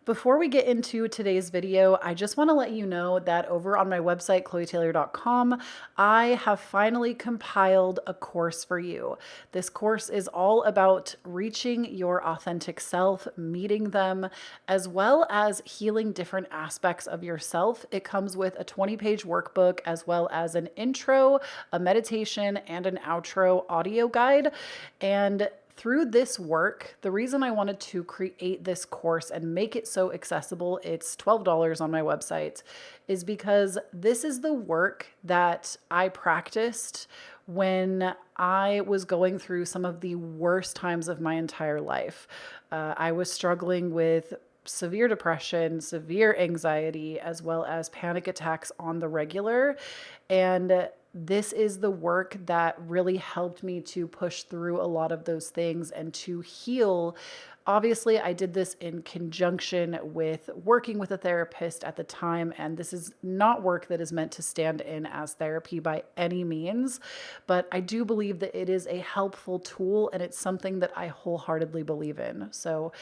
Before we get into today's video, I just want to let you know that over on my website, KloeeTaylor.com, I have finally compiled a course for you. This course is all about reaching your authentic self, meeting them, as well as healing different aspects of yourself. It comes with a 20-page workbook, as well as an intro, a meditation, and an outro audio guide. And through this work, the reason I wanted to create this course and make it so accessible, it's $12 on my website, is because this is the work that I practiced when I was going through some of the worst times of my entire life. I was struggling with severe depression, severe anxiety, as well as panic attacks on the regular. And this is the work that really helped me to push through a lot of those things and to heal. Obviously, I did this in conjunction with working with a therapist at the time, and this is not work that is meant to stand in as therapy by any means, but I do believe that it is a helpful tool and it's something that I wholeheartedly believe in. So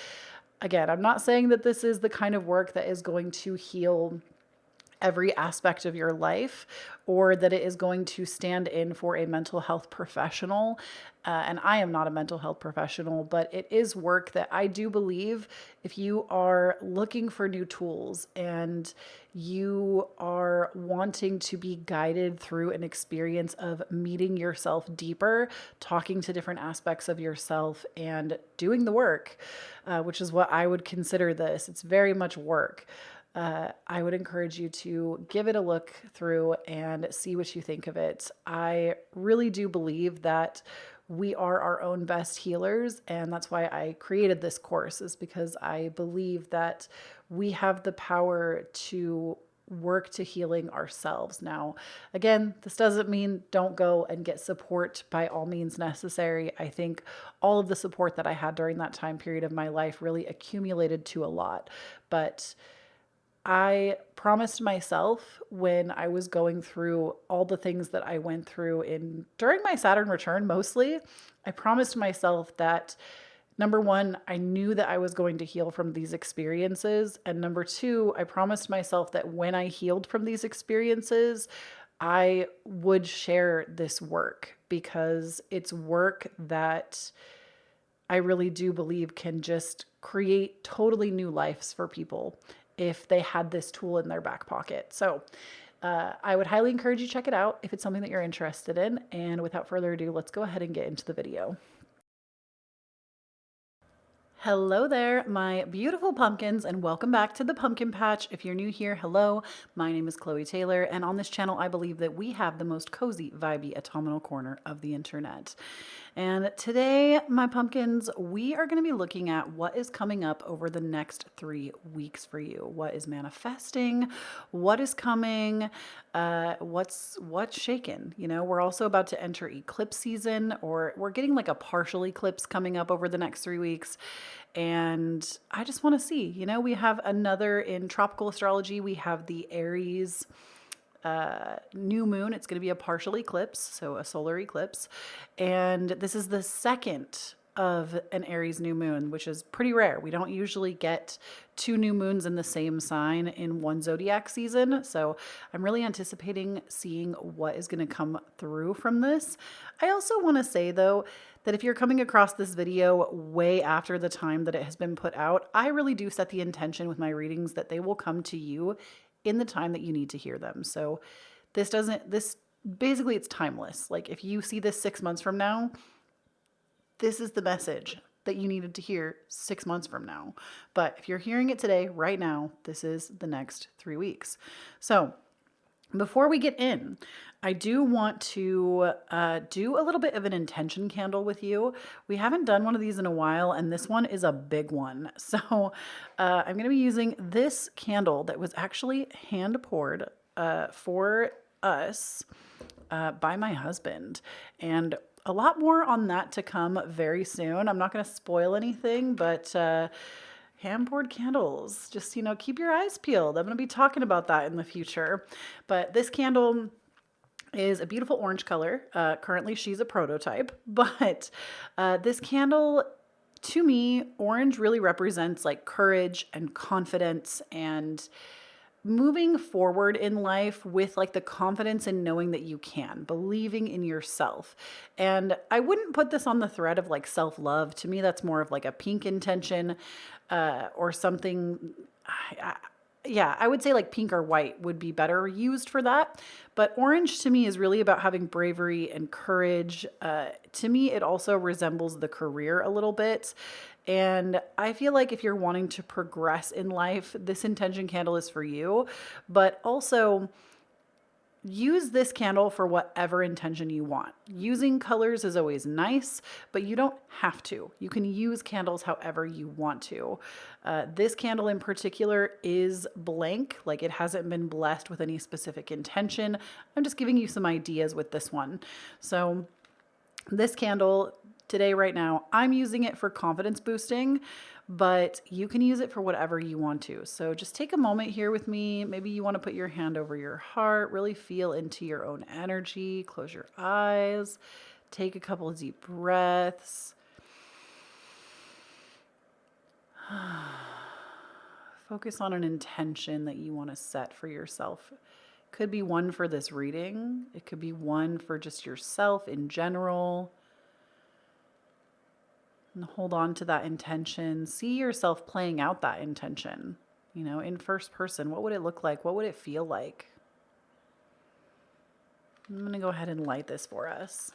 again, I'm not saying that this is the kind of work that is going to heal every aspect of your life or that it is going to stand in for a mental health professional. And I am not a mental health professional, but it is work that I do believe if you are looking for new tools and you are wanting to be guided through an experience of meeting yourself deeper, talking to different aspects of yourself and doing the work, which is what I would consider this. It's very much work. I would encourage you to give it a look through and see what you think of it. I really do believe that we are our own best healers, and that's why I created this course, is because I believe that we have the power to work to healing ourselves. Now, again, this doesn't mean don't go and get support by all means necessary. I think all of the support that I had during that time period of my life really accumulated to a lot, but I promised myself when I was going through all the things that I went through during my Saturn return, mostly, I promised myself that number one, I knew that I was going to heal from these experiences. And number two, I promised myself that when I healed from these experiences, I would share this work because it's work that I really do believe can just create totally new lives for people if they had this tool in their back pocket. So I would highly encourage you to check it out if it's something that you're interested in. And without further ado, let's go ahead and get into the video. Hello there, my beautiful pumpkins, and welcome back to the Pumpkin Patch. If you're new here, hello, my name is Kloee Taylor, and on this channel, I believe that we have the most cozy, vibey, autumnal corner of the internet. And today, my pumpkins, we are going to be looking at what is coming up over the next 3 weeks for you. What is manifesting? What is coming? What's shaken? You know, we're also about to enter eclipse season, or we're getting like a partial eclipse coming up over the next 3 weeks. And I just want to see, you know, we have another in tropical astrology. We have the Aries new moon. It's going to be a partial eclipse, so a solar eclipse. And this is the second of an Aries new moon, which is pretty rare. We don't usually get 2 new moons in the same sign in one zodiac season. So I'm really anticipating seeing what is going to come through from this. I also want to say though, that if you're coming across this video way after the time that it has been put out, I really do set the intention with my readings that they will come to you in the time that you need to hear them. So basically it's timeless. Like if you see this 6 months from now, this is the message that you needed to hear 6 months from now. But if you're hearing it today, right now, this is the next 3 weeks. So before we get in, I do want to do a little bit of an intention candle with you. We haven't done one of these in a while, and this one is a big one. So I'm going to be using this candle that was actually hand poured for us by my husband. And a lot more on that to come very soon. I'm not going to spoil anything, but hand-poured candles, just, you know, keep your eyes peeled. I'm going to be talking about that in the future. But this candle is a beautiful orange color. Currently, she's a prototype, but this candle To me, orange really represents like courage and confidence and moving forward in life with like the confidence in knowing that you can, believing in yourself. And I wouldn't put this on the thread of like self love. To me, that's more of like a pink intention or something. I, yeah, I would say like pink or white would be better used for that. But orange to me is really about having bravery and courage. To me, it also resembles the career a little bit. And I feel like if you're wanting to progress in life, this intention candle is for you. But also, use this candle for whatever intention you want. Using colors is always nice, but you don't have to. You can use candles however you want to. This candle in particular is blank, like it hasn't been blessed with any specific intention. I'm just giving you some ideas with this one. So this candle today, right now, I'm using it for confidence boosting, but you can use it for whatever you want to. So just take a moment here with me. Maybe you want to put your hand over your heart, really feel into your own energy. Close your eyes, take a couple of deep breaths. Focus on an intention that you want to set for yourself. Could be one for this reading. It could be one for just yourself in general. And hold on to that intention. See yourself playing out that intention, you know, in first person. What would it look like? What would it feel like? I'm going to go ahead and light this for us.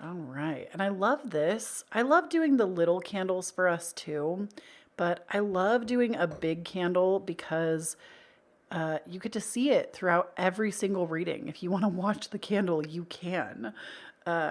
All right. And I love this. I love doing the little candles for us too, but I love doing a big candle because you get to see it throughout every single reading. If you want to watch the candle, you can.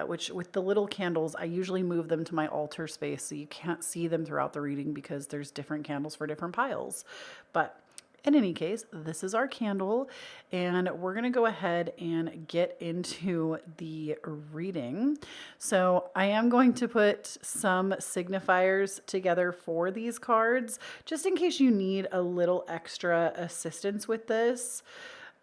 Which with the little candles, I usually move them to my altar space so you can't see them throughout the reading because there's different candles for different piles. But in any case, this is our candle, and we're going to go ahead and get into the reading. So I am going to put some signifiers together for these cards, just in case you need a little extra assistance with this.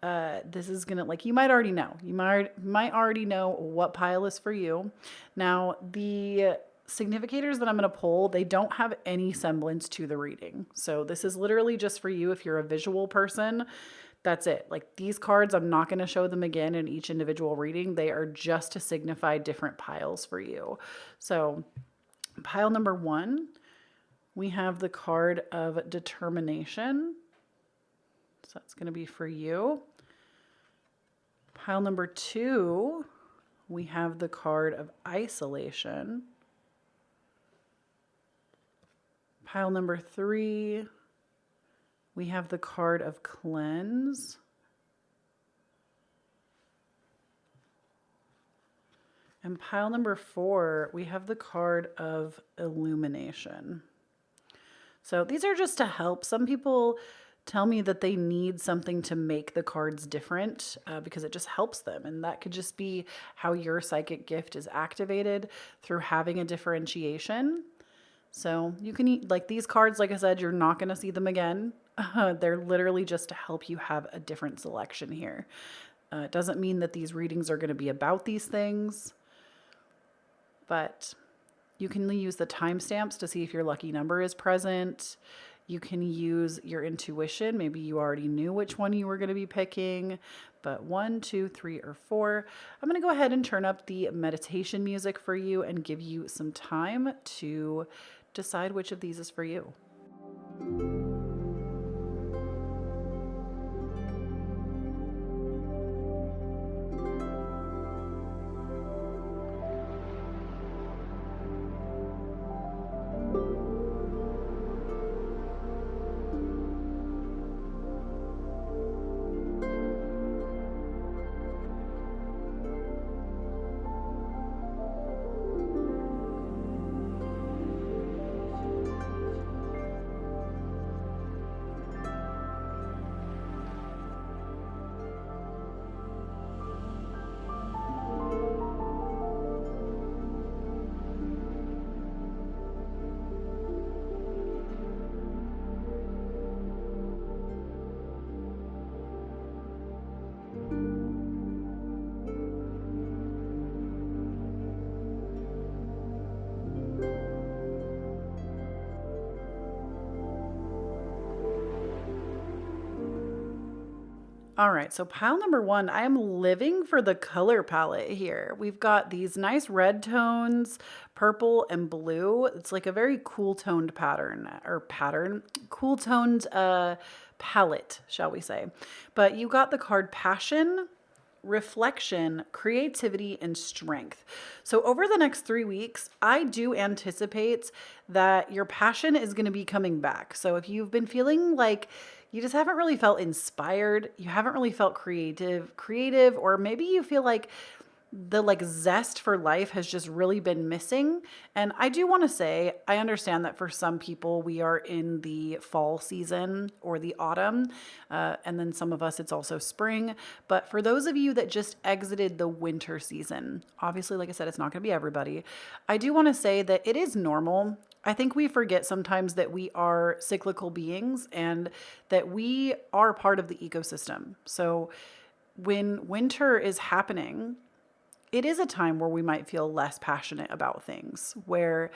This is going to, like, you might already know. You might already know what pile is for you. Now, the significators that I'm going to pull, they don't have any semblance to the reading. So this is literally just for you if you're a visual person. That's it. Like, these cards, I'm not going to show them again in each individual reading. They are just to signify different piles for you. So pile number 1, we have the card of determination. So that's going to be for you. Pile number 2, we have the card of isolation. Pile number 3, we have the card of cleanse. And pile number 4, we have the card of illumination. So these are just to help. Some people tell me that they need something to make the cards different because it just helps them. And that could just be how your psychic gift is activated through having a differentiation. So you can eat, like, these cards, like I said, you're not going to see them again. They're literally just to help you have a different selection here. It doesn't mean that these readings are going to be about these things, but you can use the timestamps to see if your lucky number is present. You can use your intuition. Maybe you already knew which one you were going to be picking, but 1, 2, 3, or 4. I'm going to go ahead and turn up the meditation music for you and give you some time to decide which of these is for you. All right, so pile number one, I am living for the color palette here. We've got these nice red tones, purple and blue. It's like a very cool toned cool toned palette, shall we say. But you got the card Passion, Reflection, Creativity, and Strength. So, over the next 3 weeks, I do anticipate that your passion is going to be coming back. So, if you've been feeling like you just haven't really felt inspired, you haven't really felt creative, or maybe you feel like the zest for life has just really been missing. And I do want to say, I understand that for some people, we are in the fall season or the autumn. And then some of us, it's also spring. But for those of you that just exited the winter season, obviously, like I said, it's not going to be everybody. I do want to say that it is normal. I think we forget sometimes that we are cyclical beings and that we are part of the ecosystem. So when winter is happening, it is a time where we might feel less passionate about things, where,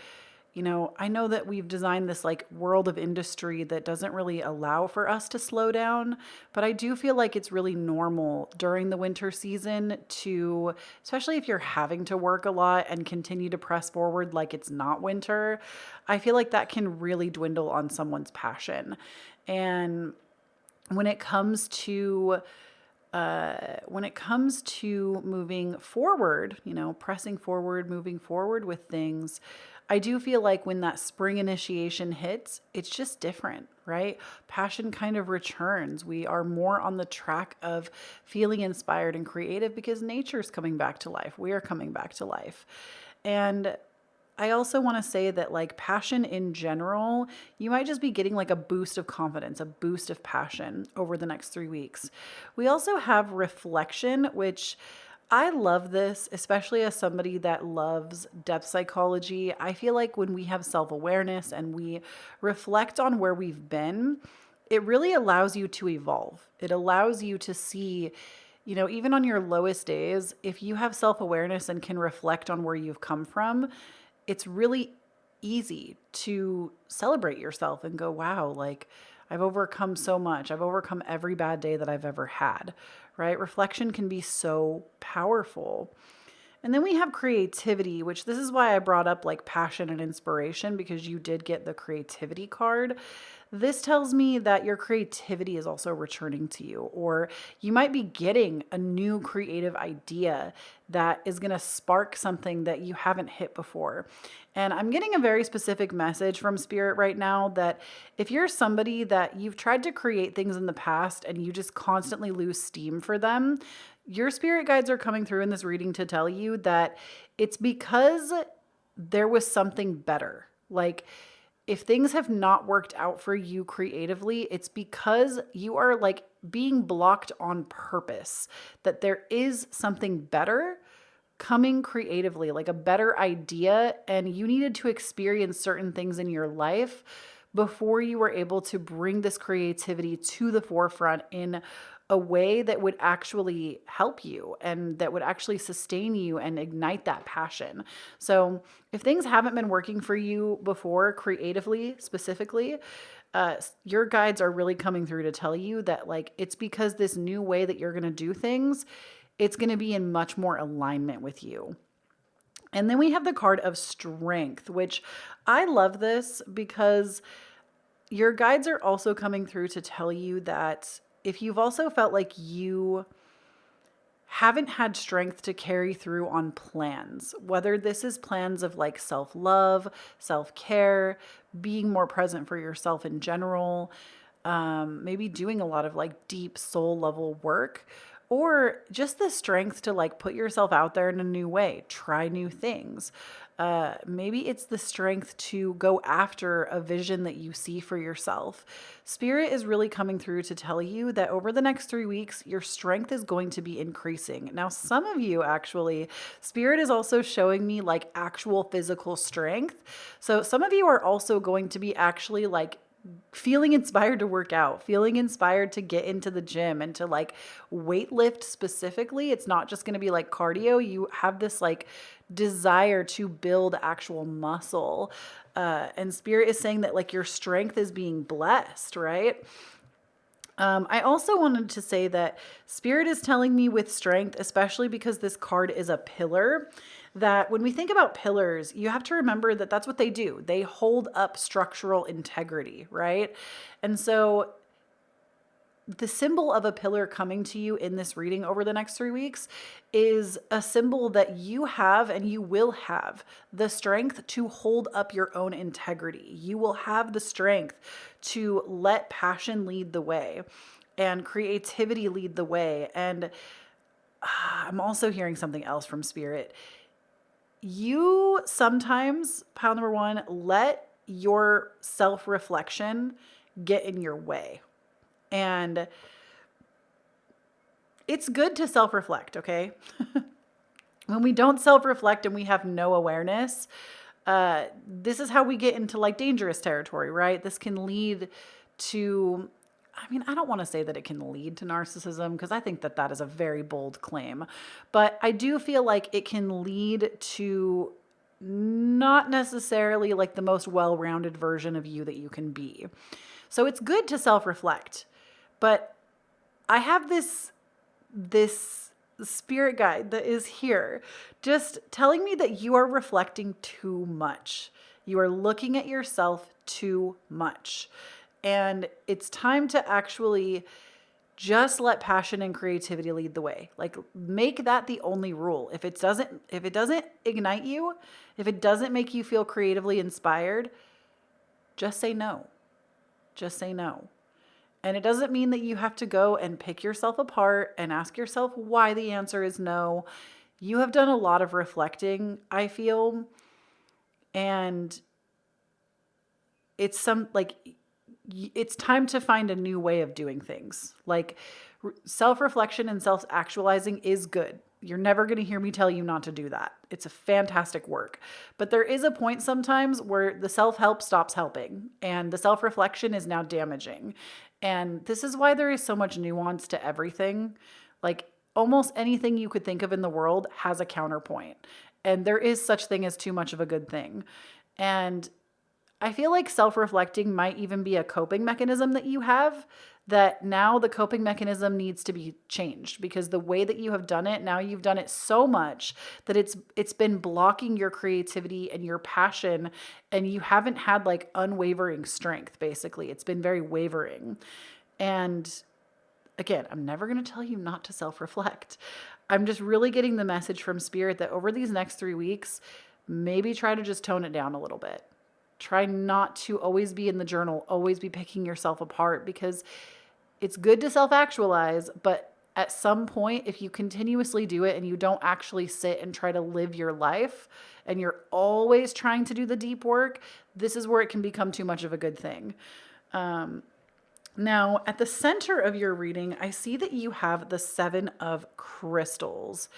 I know that we've designed this world of industry that doesn't really allow for us to slow down, but I do feel like it's really normal during the winter season to, especially if you're having to work a lot and continue to press forward like it's not winter, I feel like that can really dwindle on someone's passion. And when it comes to moving forward, pressing forward, moving forward with things, I do feel like when that spring initiation hits, it's just different, right? Passion kind of returns. We are more on the track of feeling inspired and creative because nature's coming back to life. We are coming back to life. And I also want to say that passion in general, you might just be getting a boost of confidence, a boost of passion over the next 3 weeks. We also have reflection, which I love this, especially as somebody that loves depth psychology. I feel like when we have self-awareness and we reflect on where we've been, it really allows you to evolve. It allows you to see, even on your lowest days, if you have self-awareness and can reflect on where you've come from, it's really easy to celebrate yourself and go, wow, I've overcome so much. I've overcome every bad day that I've ever had, right? Reflection can be so powerful. And then we have creativity, which this is why I brought up passion and inspiration, because you did get the creativity card. This tells me that your creativity is also returning to you, or you might be getting a new creative idea that is going to spark something that you haven't hit before. And I'm getting a very specific message from Spirit right now that if you're somebody that you've tried to create things in the past and you just constantly lose steam for them, your spirit guides are coming through in this reading to tell you that it's because there was something better. If things have not worked out for you creatively, it's because you are being blocked on purpose, that there is something better coming creatively, a better idea, and you needed to experience certain things in your life before you were able to bring this creativity to the forefront in a way that would actually help you and that would actually sustain you and ignite that passion. So if things haven't been working for you before, creatively, specifically, your guides are really coming through to tell you that it's because this new way that you're going to do things, it's going to be in much more alignment with you. And then we have the card of Strength, which I love this because your guides are also coming through to tell you that if you've also felt like you haven't had strength to carry through on plans, whether this is plans of self-love, self-care, being more present for yourself in general, maybe doing a lot of deep soul level work, or just the strength to put yourself out there in a new way, try new things. Maybe it's the strength to go after a vision that you see for yourself. Spirit is really coming through to tell you that over the next 3 weeks, your strength is going to be increasing. Now, some of you actually, Spirit is also showing me actual physical strength. So some of you are also going to be actually feeling inspired to work out, feeling inspired to get into the gym and to weight lift specifically. It's not just going to be cardio. You have this desire to build actual muscle. And Spirit is saying that your strength is being blessed, right? I also wanted to say that Spirit is telling me with strength, especially because this card is a pillar, that when we think about pillars, you have to remember that that's what they do. They hold up structural integrity, right? And so the symbol of a pillar coming to you in this reading over the next 3 weeks is a symbol that you have and you will have the strength to hold up your own integrity. You will have the strength to let passion lead the way and creativity lead the way. And I'm also hearing something else from Spirit. You sometimes, pile number one, let your self-reflection get in your way. And it's good to self-reflect, okay? When we don't self-reflect and we have no awareness, this is how we get into like dangerous territory, right? This can lead to, I mean, I don't want to say that it can lead to narcissism because I think that that is a very bold claim, but I do feel like it can lead to not necessarily like the most well-rounded version of you that you can be. So it's good to self-reflect, but I have this spirit guide that is here just telling me that you are reflecting too much. You are looking at yourself too much. And it's time to actually just let passion and creativity lead the way. Like make that the only rule. If it doesn't ignite you, if it doesn't make you feel creatively inspired, just say no. Just say no. And it doesn't mean that you have to go and pick yourself apart and ask yourself why the answer is no. You have done a lot of reflecting, I feel. And it's it's time to find a new way of doing things. Like self-reflection and self-actualizing is good. You're never going to hear me tell you not to do that. It's a fantastic work. But there is a point sometimes where the self-help stops helping and the self-reflection is now damaging. And this is why there is so much nuance to everything. Like almost anything you could think of in the world has a counterpoint. And there is such thing as too much of a good thing. And I feel like self-reflecting might even be a coping mechanism that you have, that now the coping mechanism needs to be changed because the way that you have done it, now you've done it so much that it's been blocking your creativity and your passion, and you haven't had like unwavering strength, basically. It's been very wavering. And again, I'm never going to tell you not to self-reflect. I'm just really getting the message from Spirit that over these next 3 weeks, maybe try to just tone it down a little bit. Try not to always be in the journal, always be picking yourself apart, because it's good to self-actualize, but at some point, if you continuously do it and you don't actually sit and try to live your life and you're always trying to do the deep work, this is where it can become too much of a good thing. Now, at the center of your reading, I see that you have the 7 of Crystals.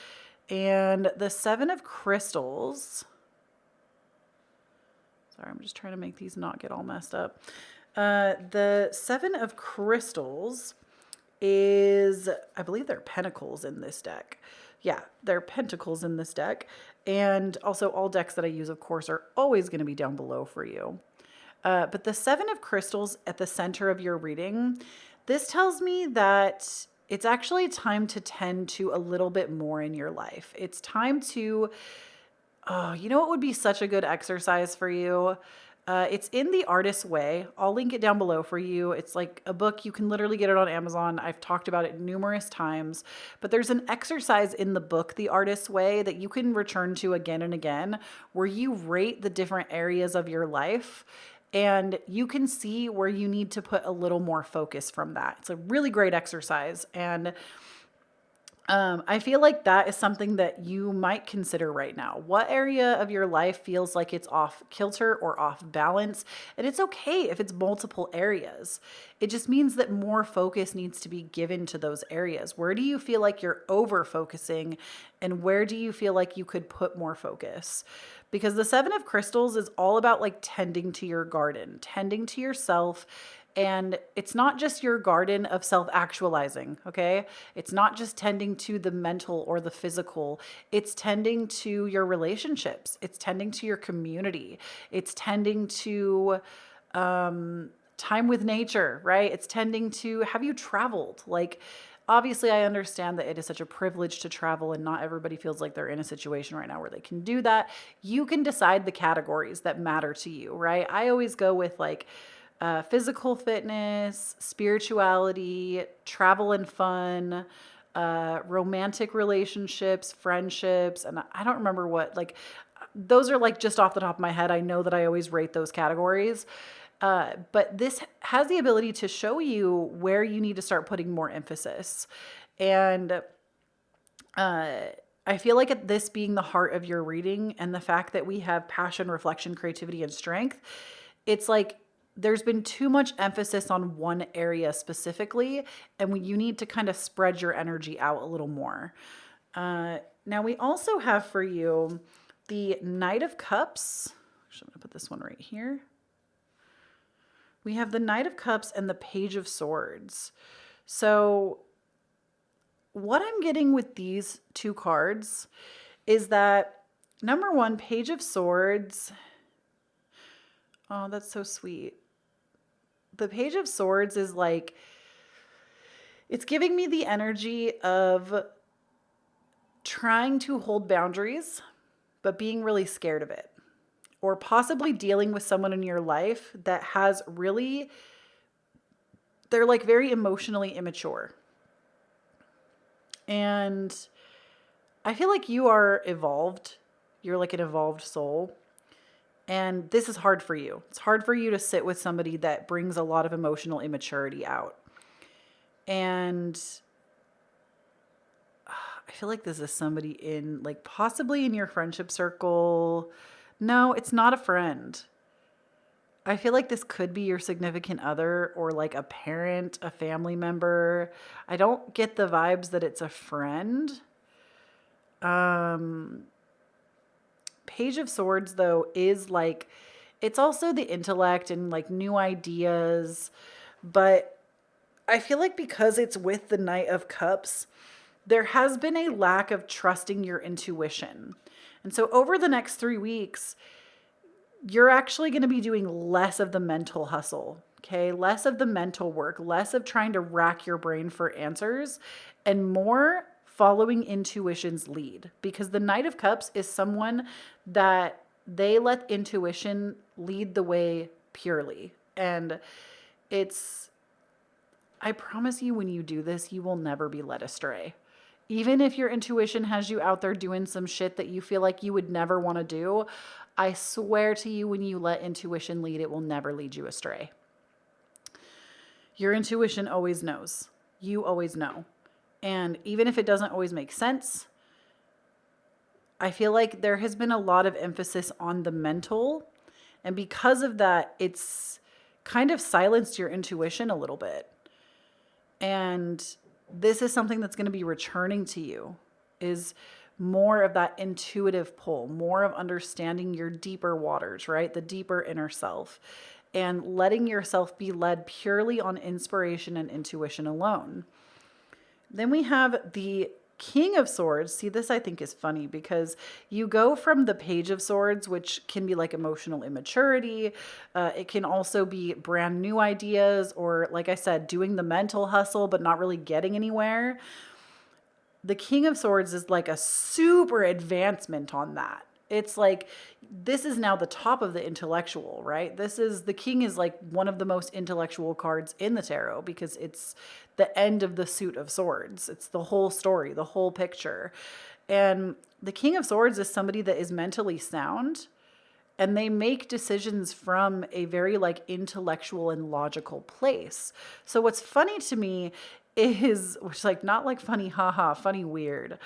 And the 7 of Crystals... Sorry, I'm just trying to make these not get all messed up. The 7 of Crystals is, I believe they're pentacles in this deck. Yeah, they're pentacles in this deck. And also all decks that I use, of course, are always going to be down below for you. But the 7 of Crystals at the center of your reading, this tells me that it's actually time to tend to a little bit more in your life. It's time to... Oh, you know what would be such a good exercise for you? It's in The Artist's Way. I'll link it down below for you. It's like a book. You can literally get it on Amazon. I've talked about it numerous times. But there's an exercise in the book, The Artist's Way, that you can return to again and again, where you rate the different areas of your life. And you can see where you need to put a little more focus from that. It's a really great exercise. And I feel like that is something that you might consider right now. What area of your life feels like it's off kilter or off balance? And it's okay if it's multiple areas. It just means that more focus needs to be given to those areas. Where do you feel like you're over focusing, and where do you feel like you could put more focus? Because the 7 of Crystals is all about like tending to your garden, tending to yourself. And it's not just your garden of self-actualizing, okay? It's not just tending to the mental or the physical. It's tending to your relationships. It's tending to your community. It's tending to time with nature, right? It's tending to, have you traveled? Like, obviously, I understand that it is such a privilege to travel and not everybody feels like they're in a situation right now where they can do that. You can decide the categories that matter to you, right? I always go with like physical fitness, spirituality, travel and fun, romantic relationships, friendships, and I don't remember what, like, those are like just off the top of my head. I know that I always rate those categories. But this has the ability to show you where you need to start putting more emphasis. And I feel like this being the heart of your reading and the fact that we have passion, reflection, creativity, and strength, it's like there's been too much emphasis on one area specifically, and you need to kind of spread your energy out a little more. Now, we also have for you the Knight of Cups. Actually, I'm going to put this one right here. We have the Knight of Cups and the Page of Swords. So what I'm getting with these two cards is that, number one, Page of Swords. Oh, that's so sweet. The Page of Swords is like, it's giving me the energy of trying to hold boundaries, but being really scared of it. Or possibly dealing with someone in your life that has really, they're like very emotionally immature. And I feel like you are evolved. You're like an evolved soul. And this is hard for you. It's hard for you to sit with somebody that brings a lot of emotional immaturity out. And I feel like this is somebody in, like, possibly in your friendship circle. No, it's not a friend. I feel like this could be your significant other or like a parent, a family member. I don't get the vibes that it's a friend. Page of Swords, though, is like, it's also the intellect and like new ideas. But I feel like because it's with the Knight of Cups, there has been a lack of trusting your intuition. And so over the next 3 weeks, you're actually going to be doing less of the mental hustle, okay? Less of the mental work, less of trying to rack your brain for answers, and more following intuition's lead. Because the Knight of Cups is someone that they let intuition lead the way purely. And I promise you, when you do this, you will never be led astray. Even if your intuition has you out there doing some shit that you feel like you would never want to do, I swear to you, when you let intuition lead, it will never lead you astray. Your intuition always knows. You always know. And even if it doesn't always make sense, I feel like there has been a lot of emphasis on the mental. And because of that, it's kind of silenced your intuition a little bit. And this is something that's going to be returning to you, is more of that intuitive pull, more of understanding your deeper waters, right? The deeper inner self, and letting yourself be led purely on inspiration and intuition alone. Then we have the King of Swords. See, this I think is funny because you go from the Page of Swords, which can be like emotional immaturity. It can also be brand new ideas, or like I said, doing the mental hustle, but not really getting anywhere. The King of Swords is like a super advancement on that. It's like, this is now the top of the intellectual, right? The King is like one of the most intellectual cards in the tarot because it's the end of the suit of swords. It's the whole story, the whole picture. And the King of Swords is somebody that is mentally sound, and they make decisions from a very like intellectual and logical place. So what's funny to me is, which like not like funny, haha, funny, weird.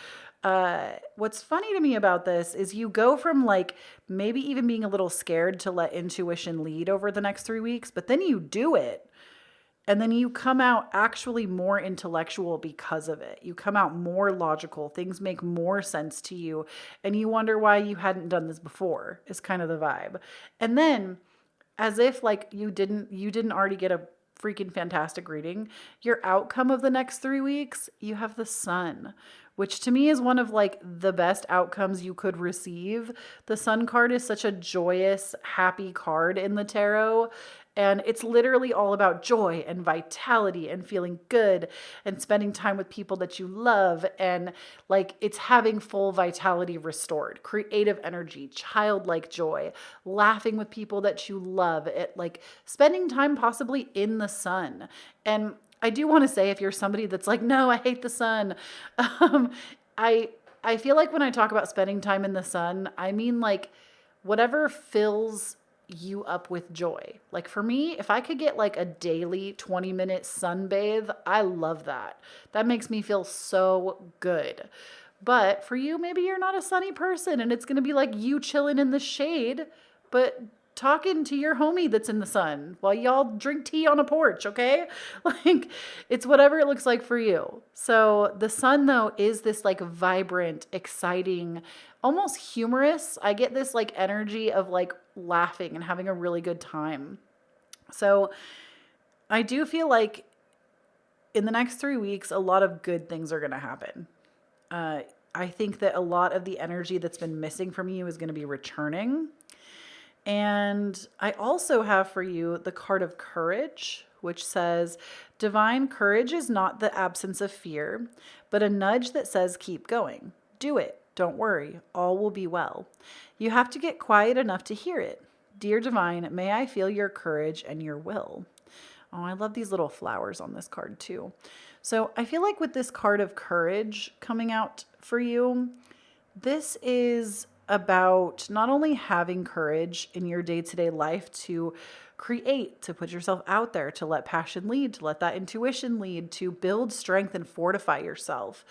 What's funny to me about this is you go from like maybe even being a little scared to let intuition lead over the next 3 weeks, but then you do it. And then you come out actually more intellectual because of it. You come out more logical. Things make more sense to you. And you wonder why you hadn't done this before, is kind of the vibe. And then, as if like you didn't already get a freaking fantastic reading, your outcome of the next 3 weeks, you have the Sun, which to me is one of like the best outcomes you could receive. The Sun card is such a joyous, happy card in the tarot. And it's literally all about joy and vitality and feeling good and spending time with people that you love. And like it's having full vitality restored, creative energy, childlike joy, laughing with people that you love, it like spending time possibly in the sun. And I do want to say, if you're somebody that's like, no, I hate the sun, um, I I feel like when I talk about spending time in the sun, I mean like whatever fills you up with joy. Like for me, if I could get like a daily 20-minute sunbathe, I love that. That makes me feel so good. But for you, maybe you're not a sunny person and it's going to be like you chilling in the shade, but talking to your homie that's in the sun while y'all drink tea on a porch, okay? Like it's whatever it looks like for you. So the sun though is this like vibrant, exciting, almost humorous. I get this like energy of like laughing and having a really good time. So I do feel like in the next 3 weeks, a lot of good things are going to happen. I think that a lot of the energy that's been missing from you is going to be returning. And I also have for you the card of courage, which says, divine courage is not the absence of fear, but a nudge that says, keep going. Do it. Don't worry. All will be well. You have to get quiet enough to hear it. Dear divine, may I feel your courage and your will. Oh, I love these little flowers on this card too. So I feel like with this card of courage coming out for you, this is about not only having courage in your day-to-day life to create, to put yourself out there, to let passion lead, to let that intuition lead, to build strength and fortify yourself.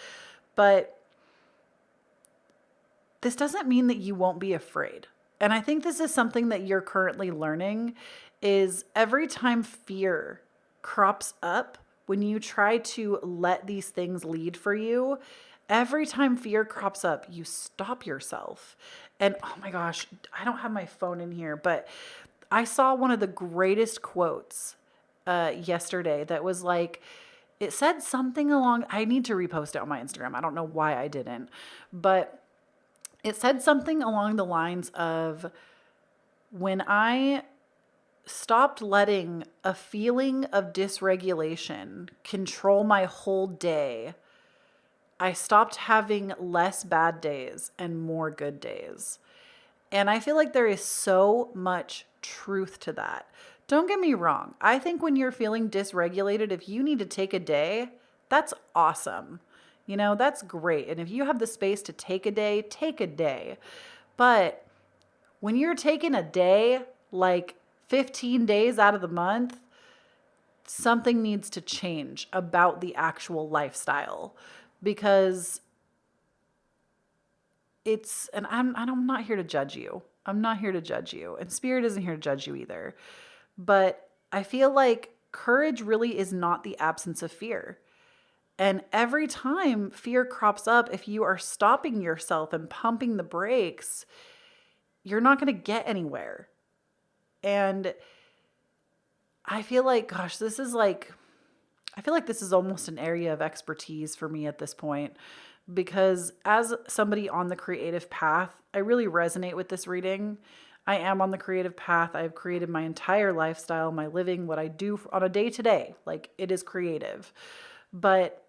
But this doesn't mean that you won't be afraid. And I think this is something that you're currently learning is every time fear crops up, when you try to let these things lead for you, every time fear crops up, you stop yourself. And oh my gosh, I don't have my phone in here, but I saw one of the greatest quotes yesterday that was like, it said something along, I need to repost it on my Instagram. I don't know why I didn't, but it said something along the lines of, when I stopped letting a feeling of dysregulation control my whole day, I stopped having less bad days and more good days. And I feel like there is so much truth to that. Don't get me wrong. I think when you're feeling dysregulated, if you need to take a day, that's awesome. You know, that's great. And if you have the space to take a day, take a day. But when you're taking a day, like 15 days out of the month, something needs to change about the actual lifestyle, because it's, and I'm not here to judge you. I'm not here to judge you. And Spirit isn't here to judge you either. But I feel like courage really is not the absence of fear. And every time fear crops up, if you are stopping yourself and pumping the brakes, you're not going to get anywhere. And I feel like, gosh, this is like, I feel like this is almost an area of expertise for me at this point, because as somebody on the creative path, I really resonate with this reading. I am on the creative path. I've created my entire lifestyle, my living, what I do on a day to day. Like, it is creative. But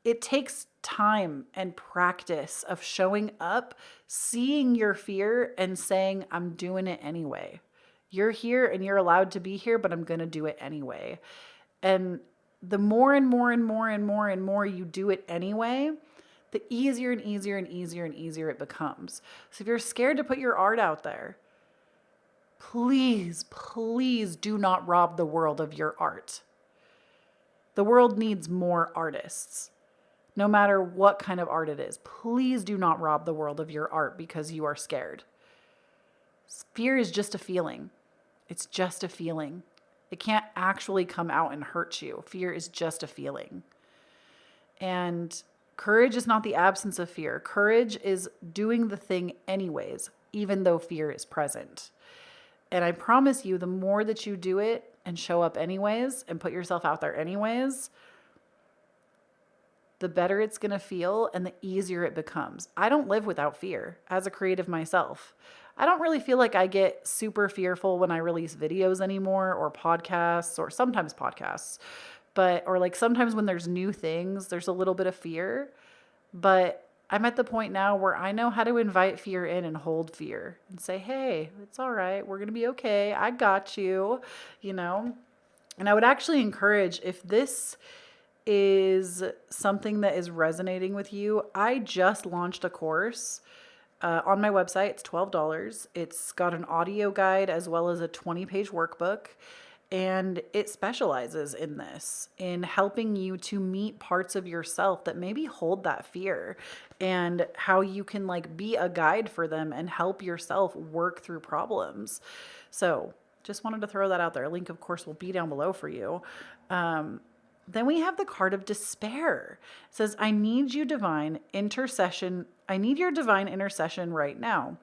it takes time and practice of showing up, seeing your fear and saying, I'm doing it anyway. You're here and you're allowed to be here, but I'm going to do it anyway. And the more and more and more and more and more you do it anyway, the easier and easier and easier and easier it becomes. So if you're scared to put your art out there, please, please do not rob the world of your art. The world needs more artists. No matter what kind of art it is, please do not rob the world of your art because you are scared. Fear is just a feeling. It's just a feeling. It can't actually come out and hurt you. Fear is just a feeling. And courage is not the absence of fear. Courage is doing the thing anyways, even though fear is present. And I promise you, the more that you do it and show up anyways and put yourself out there anyways, the better it's going to feel and the easier it becomes. I don't live without fear as a creative myself. I don't really feel like I get super fearful when I release videos anymore, or podcasts, or sometimes podcasts, or like sometimes when there's new things, there's a little bit of fear, but I'm at the point now where I know how to invite fear in and hold fear and say, hey, it's all right. We're going to be okay. I got you, you know? And I would actually encourage, if this is something that is resonating with you, I just launched a course on my website. It's $12. It's got an audio guide as well as a 20-page workbook. And it specializes in this, in helping you to meet parts of yourself that maybe hold that fear, and how you can like be a guide for them and help yourself work through problems. So just wanted to throw that out there. A link, of course, will be down below for you. Then we have the card of despair. It says, I need your divine intercession right now.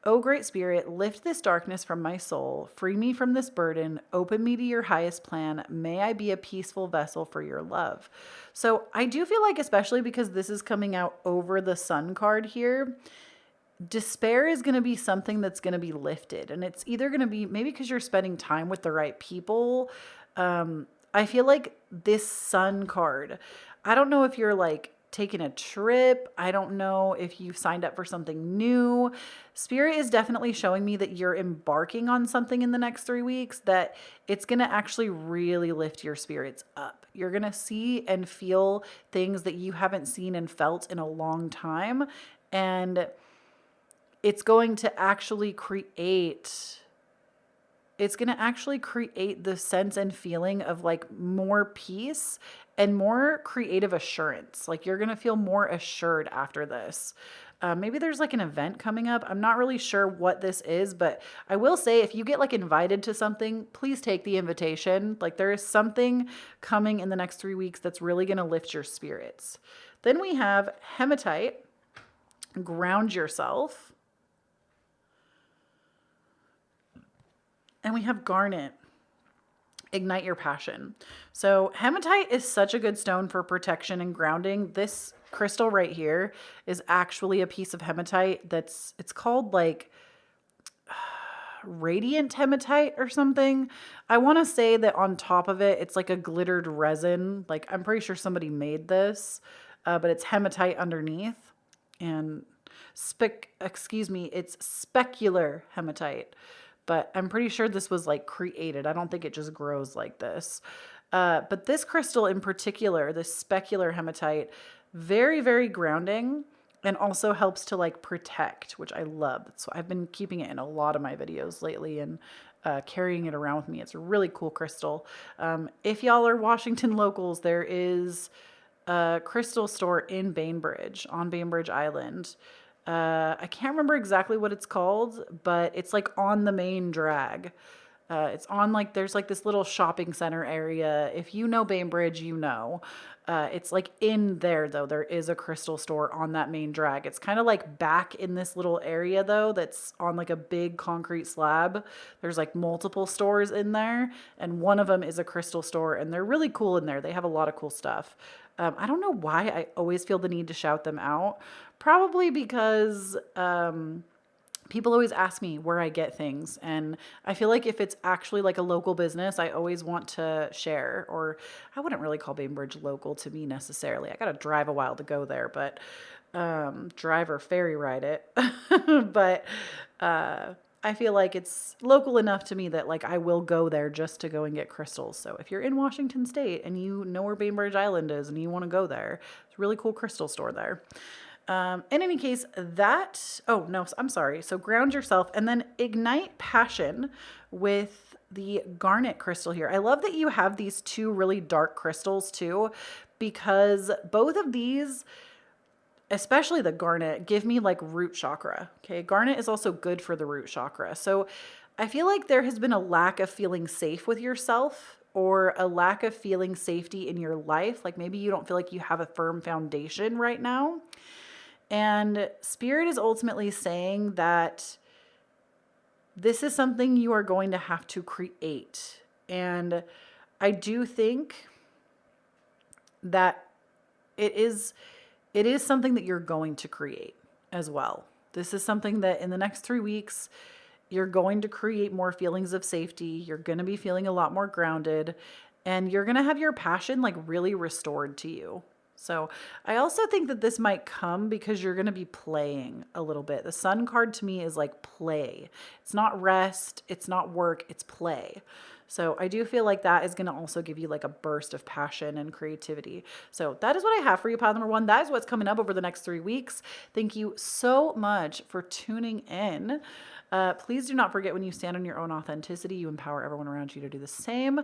O great spirit, lift this darkness from my soul, free me from this burden, open me to your highest plan. May I be a peaceful vessel for your love. So I do feel like, especially because this is coming out over the sun card here, despair is going to be something that's going to be lifted. And it's either going to be maybe because you're spending time with the right people. I feel like this sun card, I don't know if you're like taking a trip. I don't know if you've signed up for something new. Spirit is definitely showing me that you're embarking on something in the next 3 weeks, that it's going to actually really lift your spirits up. You're going to see and feel things that you haven't seen and felt in a long time. And it's going to actually create the sense and feeling of like more peace and more creative assurance. Like you're going to feel more assured after this. Maybe there's like an event coming up. I'm not really sure what this is, but I will say, if you get like invited to something, please take the invitation. Like there is something coming in the next 3 weeks that's really going to lift your spirits. Then we have hematite, ground yourself. And we have garnet, ignite your passion. So hematite is such a good stone for protection and grounding. This crystal right here is actually a piece of hematite it's called like radiant hematite or something. I want to say that on top of it, it's like a glittered resin. Like I'm pretty sure somebody made this, but it's hematite underneath. And it's specular hematite. But I'm pretty sure this was like created. I don't think it just grows like this. But this crystal in particular, this specular hematite, very, very grounding, and also helps to like protect, which I love. So I've been keeping it in a lot of my videos lately and carrying it around with me. It's a really cool crystal. If y'all are Washington locals, there is a crystal store in Bainbridge, on Bainbridge Island. I can't remember exactly what it's called, but it's like on the main drag. It's on like, there's like this little shopping center area. If you know Bainbridge, you know. It's like in there though, there is a crystal store on that main drag. It's kind of like back in this little area though, that's on like a big concrete slab. There's like multiple stores in there, and one of them is a crystal store, and they're really cool in there. They have a lot of cool stuff. I don't know why I always feel the need to shout them out. Probably because people always ask me where I get things. And I feel like if it's actually like a local business, I always want to share. Or I wouldn't really call Bainbridge local to me necessarily. I got to drive a while to go there, but drive or ferry ride it. But I feel like it's local enough to me that like I will go there just to go and get crystals. So if you're in Washington State and you know where Bainbridge Island is and you want to go there, it's a really cool crystal store there. In any case, So ground yourself, and then ignite passion with the garnet crystal here. I love that you have these two really dark crystals too, because both of these, especially the garnet, give me like root chakra. Okay. Garnet is also good for the root chakra. So I feel like there has been a lack of feeling safe with yourself, or a lack of feeling safety in your life. Like maybe you don't feel like you have a firm foundation right now. And Spirit is ultimately saying that this is something you are going to have to create. And I do think that it is something that you're going to create as well. This is something that in the next 3 weeks, you're going to create more feelings of safety. You're going to be feeling a lot more grounded, and you're going to have your passion like really restored to you. So I also think that this might come because you're going to be playing a little bit. The sun card to me is like play. It's not rest. It's not work. It's play. So I do feel like that is going to also give you like a burst of passion and creativity. So that is what I have for you, pile number one. That is what's coming up over the next 3 weeks. Thank you so much for tuning in. Please do not forget, when you stand on your own authenticity, you empower everyone around you to do the same.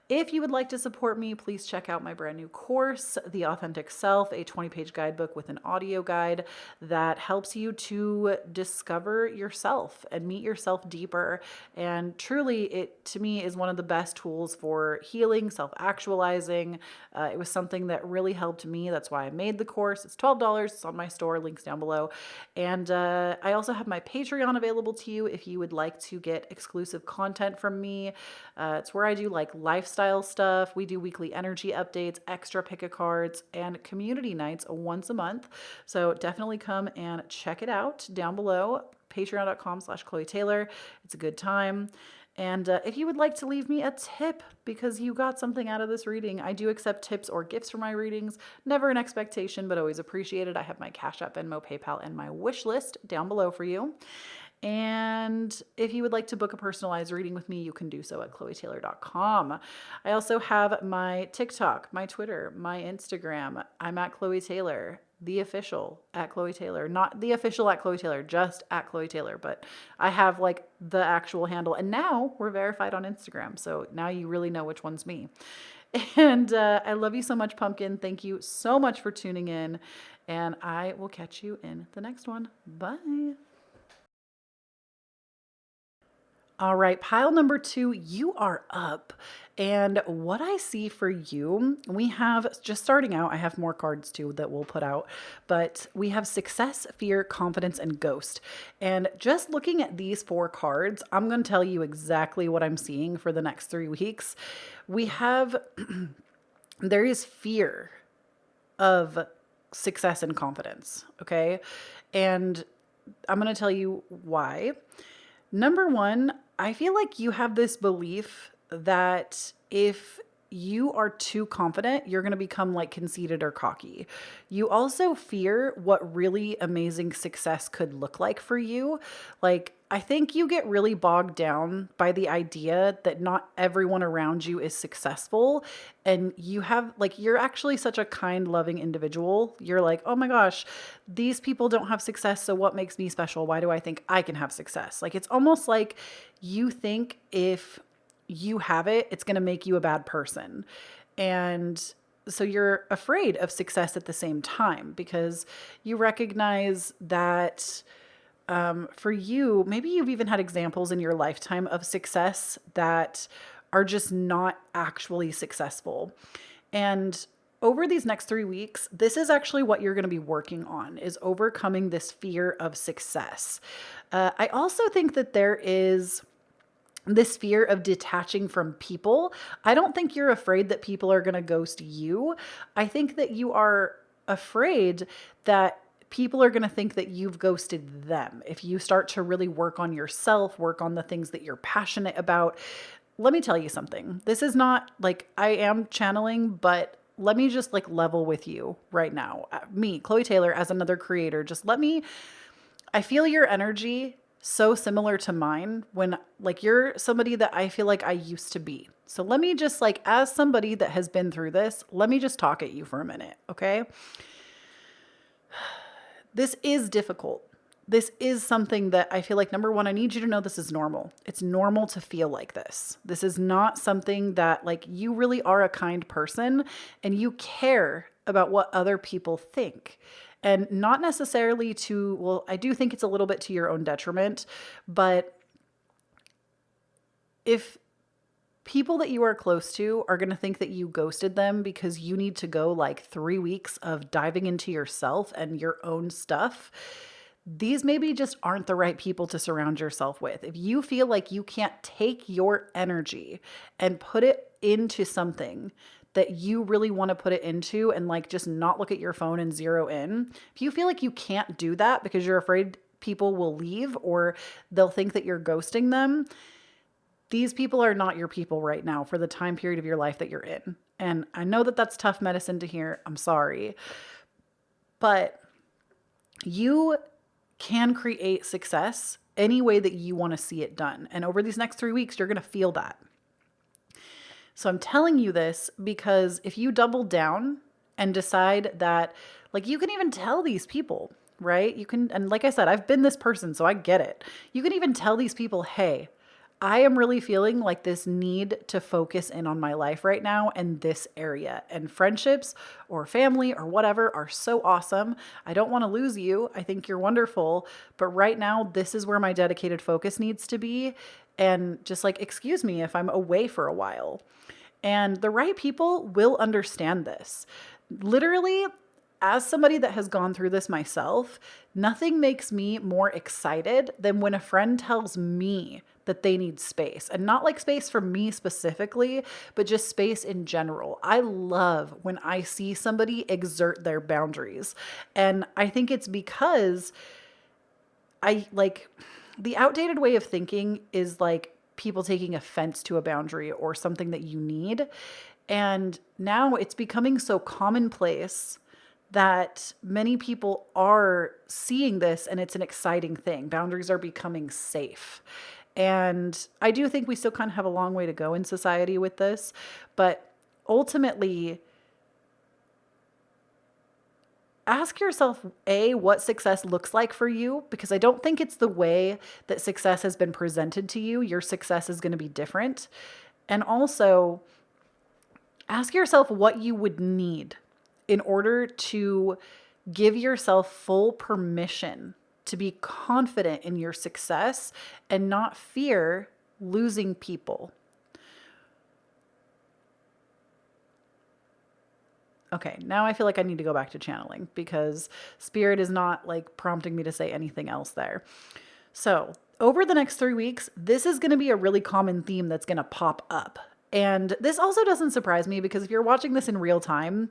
If you would like to support me, please check out my brand new course, The Authentic Self, a 20-page guidebook with an audio guide that helps you to discover yourself and meet yourself deeper. And truly, it to me is one of the best tools for healing, self-actualizing. It was something that really helped me. That's why I made the course. It's $12. It's on my store. Links down below. And I also have my Patreon available to you if you would like to get exclusive content from me. It's where I do like lifestyle stuff. We do weekly energy updates, extra pick a cards, and community nights once a month. So definitely come and check it out down below. Patreon.com/Kloee Taylor. It's a good time. And if you would like to leave me a tip because you got something out of this reading, I do accept tips or gifts for my readings. Never an expectation, but always appreciated. I have my Cashapp, Venmo, PayPal, and my wish list down below for you. And if you would like to book a personalized reading with me, you can do so at KhloeTaylor.com. I also have my TikTok, my Twitter, my Instagram. I'm at Kloee Taylor, the official at Kloee Taylor, not the official at Kloee Taylor, just at Kloee Taylor. But I have like the actual handle, and now we're verified on Instagram. So now you really know which one's me. And I love you so much, Pumpkin. Thank you so much for tuning in, and I will catch you in the next one. Bye. All right, pile number two, you are up. And what I see for you, we have, just starting out, I have more cards too that we'll put out, but we have success, fear, confidence, and ghost. And just looking at these 4 cards, I'm going to tell you exactly what I'm seeing for the next 3 weeks. We have, there is fear of success and confidence, okay? And I'm going to tell you why. Number one, I feel like you have this belief that if you are too confident, you're going to become like conceited or cocky. You also fear what really amazing success could look like for you. Like, I think you get really bogged down by the idea that not everyone around you is successful. And you have like, you're actually such a kind, loving individual. You're like, oh my gosh, these people don't have success. So what makes me special? Why do I think I can have success? Like, it's almost like you think if you have it, it's going to make you a bad person. And so you're afraid of success at the same time because you recognize that for you, maybe you've even had examples in your lifetime of success that are just not actually successful. And over these next 3 weeks, this is actually what you're going to be working on, is overcoming this fear of success. I also think that there is this fear of detaching from people. I don't think you're afraid that people are going to ghost you. I think that you are afraid that people are going to think that you've ghosted them. If you start to really work on yourself, work on the things that you're passionate about. Let me tell you something. This is not like I am channeling, but let me just like level with you right now. Me, Kloee Taylor, as another creator, I feel your energy so similar to mine when like you're somebody that I feel like I used to be. So let me just like, as somebody that has been through this, let me just talk at you for a minute. Okay. This is difficult. This is something that I feel like, number one, I need you to know this is normal. It's normal to feel like this. This is not something that like you really are a kind person and you care about what other people think. And not necessarily to, well, I do think it's a little bit to your own detriment, but if people that you are close to are going to think that you ghosted them because you need to go like 3 weeks of diving into yourself and your own stuff, these maybe just aren't the right people to surround yourself with. If you feel like you can't take your energy and put it into something that you really want to put it into and like just not look at your phone and zero in, if you feel like you can't do that because you're afraid people will leave or they'll think that you're ghosting them, these people are not your people right now for the time period of your life that you're in. And I know that that's tough medicine to hear. I'm sorry. But you can create success any way that you want to see it done. And over these next 3 weeks, you're going to feel that. So I'm telling you this because if you double down and decide that, like, you can even tell these people, right? You can, and like I said, I've been this person, so I get it. You can even tell these people, hey, I am really feeling like this need to focus in on my life right now and this area. And friendships or family or whatever are so awesome. I don't want to lose you. I think you're wonderful. But right now, this is where my dedicated focus needs to be. And just like, excuse me if I'm away for a while. And the right people will understand this. Literally, as somebody that has gone through this myself, nothing makes me more excited than when a friend tells me that they need space, and not like space for me specifically, but just space in general. I love when I see somebody exert their boundaries. And I think it's because I like the outdated way of thinking is like people taking offense to a boundary or something that you need. And now it's becoming so commonplace that many people are seeing this and it's an exciting thing. Boundaries are becoming safe. And I do think we still kind of have a long way to go in society with this, but ultimately, ask yourself, A, what success looks like for you, because I don't think it's the way that success has been presented to you. Your success is going to be different. And also, ask yourself what you would need in order to give yourself full permission to be confident in your success and not fear losing people. Okay, now I feel like I need to go back to channeling because spirit is not like prompting me to say anything else there. So over the next 3 weeks, this is going to be a really common theme that's going to pop up. And this also doesn't surprise me because if you're watching this in real time,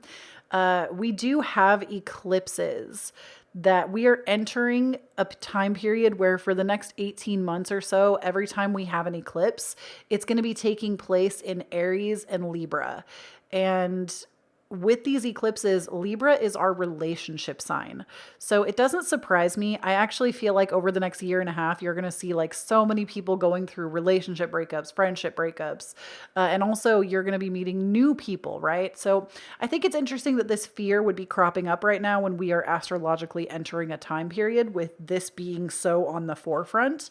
we do have eclipses that we are entering a time period where for the next 18 months or so, every time we have an eclipse, it's going to be taking place in Aries and Libra. And with these eclipses, Libra is our relationship sign. So it doesn't surprise me. I actually feel like over the next year and a half, you're going to see like so many people going through relationship breakups, friendship breakups, and also you're going to be meeting new people, right? So I think it's interesting that this fear would be cropping up right now when we are astrologically entering a time period with this being so on the forefront.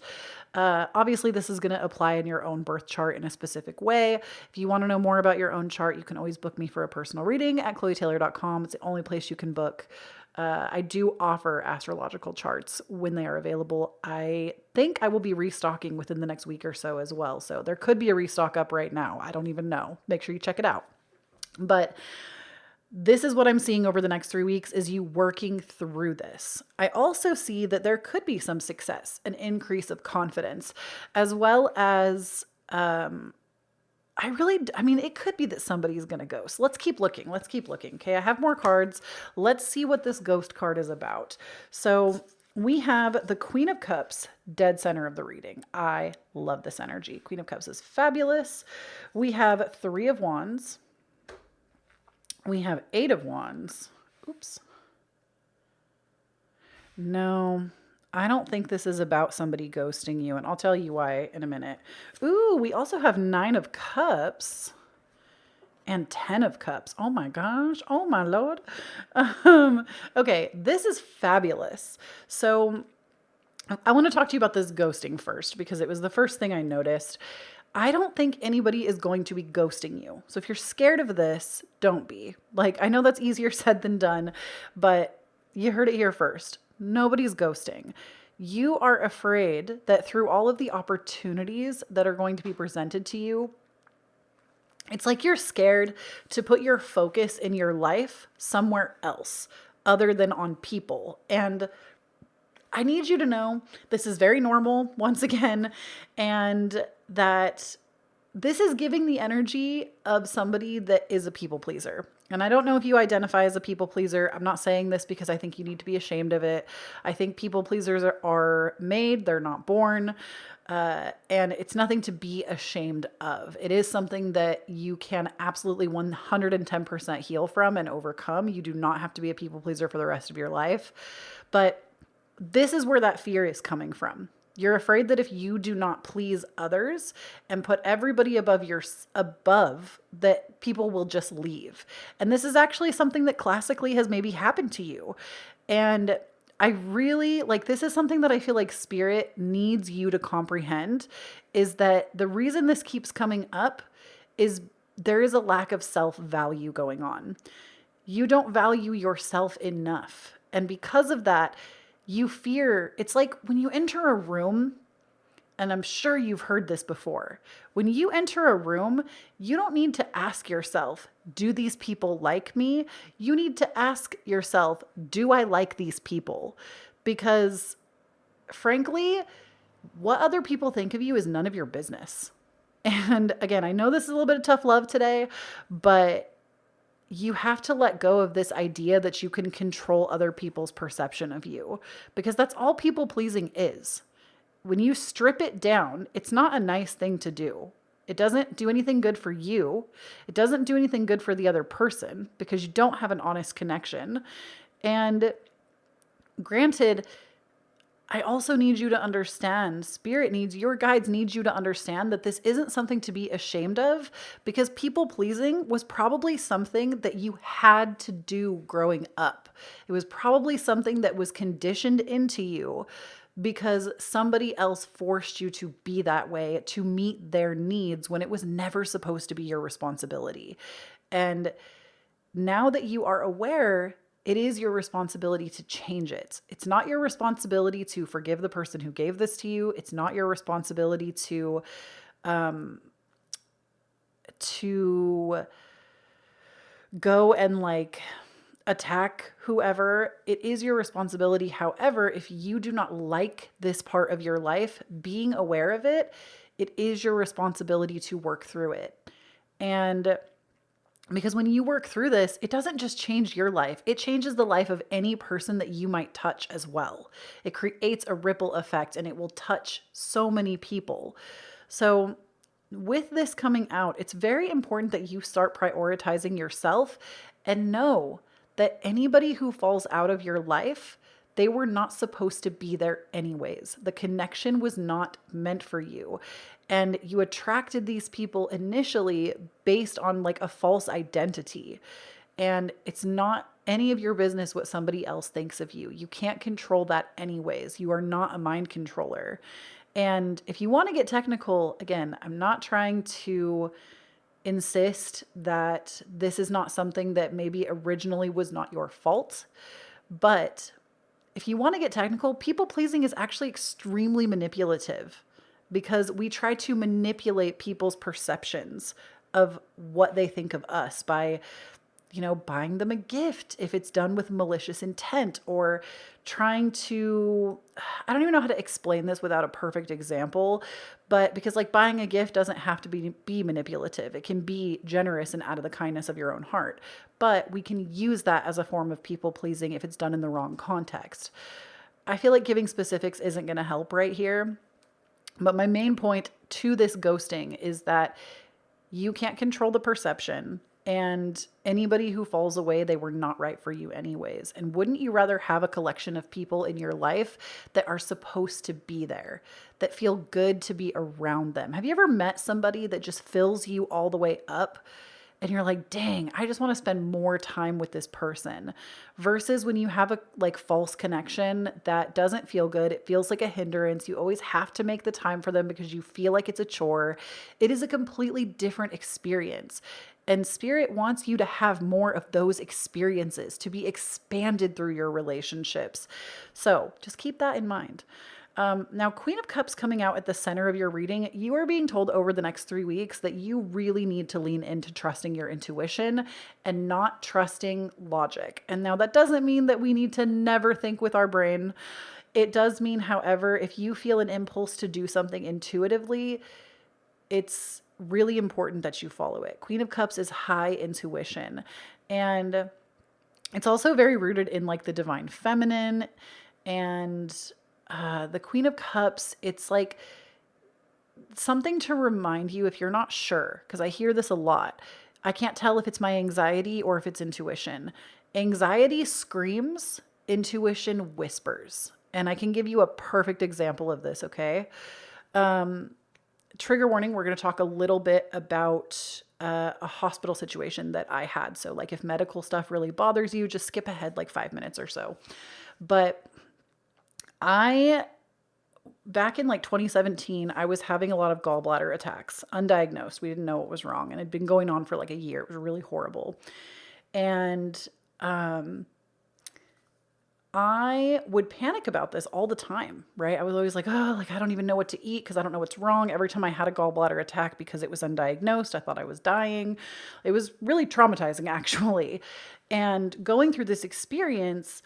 Obviously, this is going to apply in your own birth chart in a specific way. If you want to know more about your own chart, you can always book me for a personal reading at KhloeTaylor.com. It's the only place you can book. I do offer astrological charts when they are available. I think I will be restocking within the next week or so as well. So there could be a restock up right now. I don't even know. Make sure you check it out. But this is what I'm seeing over the next 3 weeks is you working through this. I also see that there could be some success, an increase of confidence, as well as, it could be that somebody's going to ghost. Let's keep looking. Okay. I have more cards. Let's see what this ghost card is about. So we have the Queen of Cups, dead center of the reading. I love this energy. Queen of Cups is fabulous. We have Three of Wands. We have Eight of Wands. Oops. No, I don't think this is about somebody ghosting you, and I'll tell you why in a minute. Ooh, we also have Nine of Cups and 10 of Cups. Oh my gosh. Oh my Lord. Okay, this is fabulous. So I want to talk to you about this ghosting first because it was the first thing I noticed. I don't think anybody is going to be ghosting you. So if you're scared of this, don't be. Like, I know that's easier said than done, but you heard it here first. Nobody's ghosting. You are afraid that through all of the opportunities that are going to be presented to you, it's like you're scared to put your focus in your life somewhere else other than on people. And I need you to know this is very normal once again, and that this is giving the energy of somebody that is a people pleaser. And I don't know if you identify as a people pleaser. I'm not saying this because I think you need to be ashamed of it. I think people pleasers are made, they're not born. And it's nothing to be ashamed of. It is something that you can absolutely 110% heal from and overcome. You do not have to be a people pleaser for the rest of your life. But this is where that fear is coming from. You're afraid that if you do not please others and put everybody above, that people will just leave. And this is actually something that classically has maybe happened to you. And I really this is something that I feel like spirit needs you to comprehend, is that the reason this keeps coming up is there is a lack of self-value going on. You don't value yourself enough. And because of that, you fear. It's like when you enter a room, and I'm sure you've heard this before. When you enter a room, you don't need to ask yourself, do these people like me? You need to ask yourself, do I like these people? Because frankly, what other people think of you is none of your business. And again, I know this is a little bit of tough love today, but you have to let go of this idea that you can control other people's perception of you, because that's all people pleasing is. When you strip it down, it's not a nice thing to do. It doesn't do anything good for you. It doesn't do anything good for the other person because you don't have an honest connection. And granted, I also need you to understand, your guides need you to understand that this isn't something to be ashamed of, because people pleasing was probably something that you had to do growing up. It was probably something that was conditioned into you because somebody else forced you to be that way to meet their needs when it was never supposed to be your responsibility. And now that you are aware, it is your responsibility to change it. It's not your responsibility to forgive the person who gave this to you. It's not your responsibility to go and attack whoever. It is your responsibility. However, if you do not like this part of your life, being aware of it, it is your responsibility to work through it. And because when you work through this, it doesn't just change your life. It changes the life of any person that you might touch as well. It creates a ripple effect and it will touch so many people. So with this coming out, it's very important that you start prioritizing yourself and know that anybody who falls out of your life, they were not supposed to be there anyways. The connection was not meant for you. And you attracted these people initially based on a false identity. And it's not any of your business what somebody else thinks of you. You can't control that anyways. You are not a mind controller. And if you want to get technical, again, I'm not trying to insist that this is not something that maybe originally was not your fault. But if you want to get technical, people pleasing is actually extremely manipulative, because we try to manipulate people's perceptions of what they think of us by, buying them a gift if it's done with malicious intent, or trying to, I don't even know how to explain this without a perfect example, but because buying a gift doesn't have to be manipulative. It can be generous and out of the kindness of your own heart, but we can use that as a form of people pleasing if it's done in the wrong context. I feel like giving specifics isn't going to help right here. But my main point to this ghosting is that you can't control the perception, and anybody who falls away, they were not right for you anyways. And wouldn't you rather have a collection of people in your life that are supposed to be there, that feel good to be around them? Have you ever met somebody that just fills you all the way up? And you're like, dang, I just want to spend more time with this person, versus when you have a false connection that doesn't feel good. It feels like a hindrance. You always have to make the time for them because you feel like it's a chore. It is a completely different experience. And spirit wants you to have more of those experiences, to be expanded through your relationships. So just keep that in mind. Now, Queen of Cups coming out at the center of your reading, you are being told over the next 3 weeks that you really need to lean into trusting your intuition and not trusting logic. And now that doesn't mean that we need to never think with our brain. It does mean, however, if you feel an impulse to do something intuitively, it's really important that you follow it. Queen of Cups is high intuition, and it's also very rooted in like the divine feminine. And the Queen of Cups, it's like something to remind you if you're not sure, because I hear this a lot. I can't tell if it's my anxiety or if it's intuition. Anxiety screams, intuition whispers. And I can give you a perfect example of this, okay? Trigger warning, we're going to talk a little bit about a hospital situation that I had. So like if medical stuff really bothers you, just skip ahead like 5 minutes or so. But back in like 2017, I was having a lot of gallbladder attacks, undiagnosed. We didn't know what was wrong. And it had been going on for like a year. It was really horrible. And I would panic about this all the time, right? I was always like, oh, like I don't even know what to eat because I don't know what's wrong. Every time I had a gallbladder attack because it was undiagnosed, I thought I was dying. It was really traumatizing, actually. And going through this experience,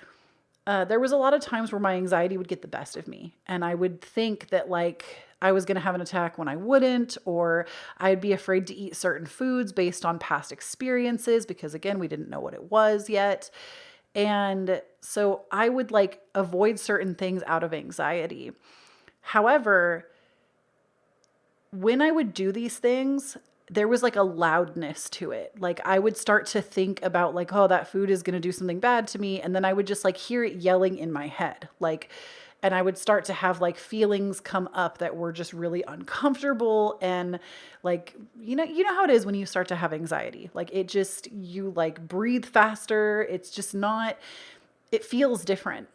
there was a lot of times where my anxiety would get the best of me. And I would think that like I was going to have an attack when I wouldn't, or I'd be afraid to eat certain foods based on past experiences because again, we didn't know what it was yet. And so I would like avoid certain things out of anxiety. However, when I would do these things, there was like a loudness to it. Like I would start to think about like, oh, that food is going to do something bad to me. And then I would just like hear it yelling in my head. Like, and I would start to have like feelings come up that were just really uncomfortable. And like, you know how it is when you start to have anxiety, like it just, you like breathe faster. It's just not, it feels different.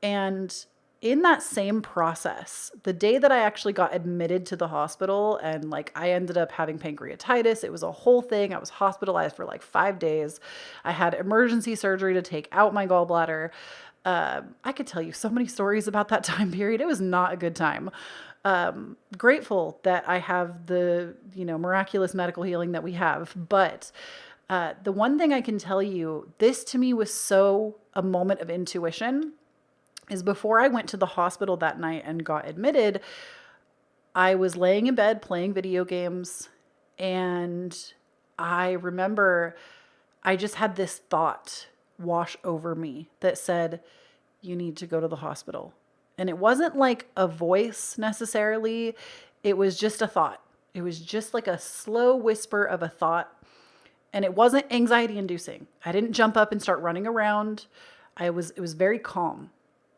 And in that same process, the day that I actually got admitted to the hospital and like I ended up having pancreatitis, it was a whole thing. I was hospitalized for like 5 days. I had emergency surgery to take out my gallbladder. I could tell you so many stories about that time period. It was not a good time. Grateful that I have the, miraculous medical healing that we have. But the one thing I can tell you, this to me was so a moment of intuition, is before I went to the hospital that night and got admitted, I was laying in bed playing video games. And I remember I just had this thought wash over me that said, you need to go to the hospital. And it wasn't like a voice necessarily. It was just a thought. It was just like a slow whisper of a thought. And it wasn't anxiety inducing. I didn't jump up and start running around. It was very calm.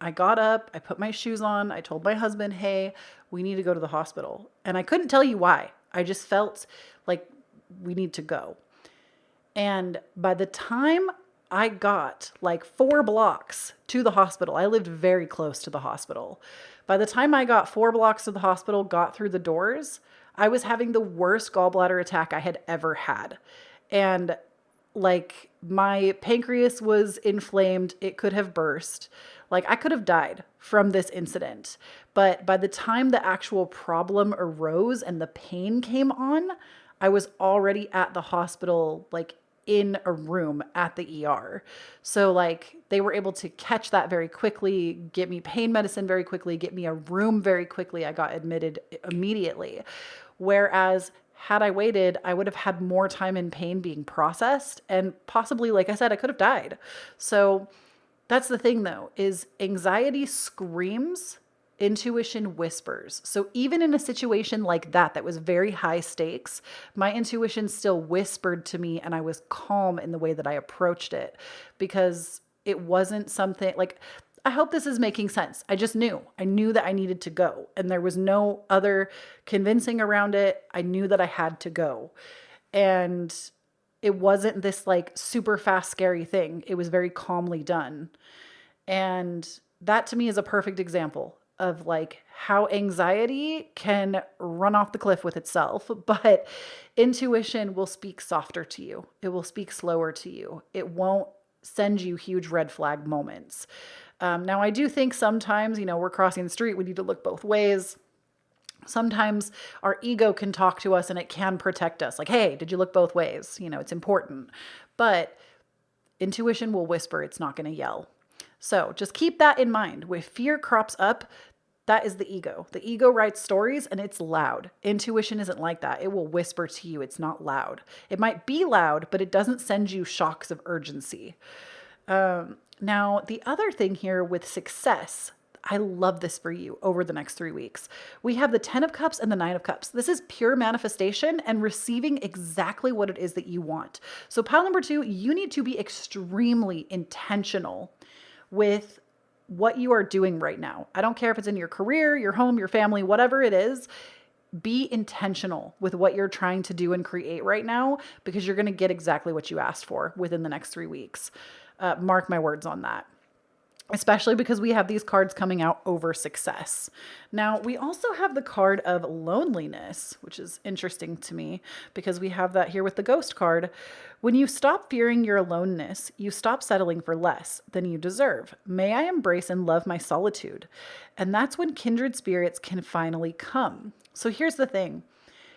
I got up, I put my shoes on. I told my husband, hey, we need to go to the hospital. And I couldn't tell you why. I just felt like we need to go. And by the time I got like 4 blocks to the hospital, I lived very close to the hospital. By the time I got 4 blocks to the hospital, got through the doors, I was having the worst gallbladder attack I had ever had. And like my pancreas was inflamed. It could have burst. Like I could have died from this incident. But by the time the actual problem arose and the pain came on, I was already at the hospital, like in a room at the ER. So like they were able to catch that very quickly, get me pain medicine very quickly, get me a room very quickly. I got admitted immediately. Whereas had I waited, I would have had more time in pain being processed. And possibly, like I said, I could have died. So that's the thing though, is anxiety screams, intuition whispers. So even in a situation like that was very high stakes, my intuition still whispered to me and I was calm in the way that I approached it because it wasn't something like, I hope this is making sense. I knew that I needed to go and there was no other convincing around it. I knew that I had to go. And it wasn't this like super fast, scary thing. It was very calmly done. And that to me is a perfect example of like how anxiety can run off the cliff with itself, but intuition will speak softer to you. It will speak slower to you. It won't send you huge red flag moments. Now I do think sometimes, we're crossing the street. We need to look both ways. Sometimes our ego can talk to us and it can protect us. Like, hey, did you look both ways? It's important, but intuition will whisper. It's not going to yell. So just keep that in mind. If fear crops up, That is the ego. The ego writes stories and it's loud. Intuition isn't like that. It will whisper to you. It's not loud. It might be loud, but it doesn't send you shocks of urgency. Now, the other thing here with success, I love this for you over the next 3 weeks. We have the 10 of Cups and the 9 of Cups. This is pure manifestation and receiving exactly what it is that you want. So pile number 2, you need to be extremely intentional with what you are doing right now. I don't care if it's in your career, your home, your family, whatever it is. Be intentional with what you're trying to do and create right now, because you're going to get exactly what you asked for within the next 3 weeks. Mark my words on that. Especially because we have these cards coming out over success. Now, we also have the card of loneliness, which is interesting to me because we have that here with the ghost card. When you stop fearing your aloneness, you stop settling for less than you deserve. May I embrace and love my solitude. And that's when kindred spirits can finally come. So here's the thing.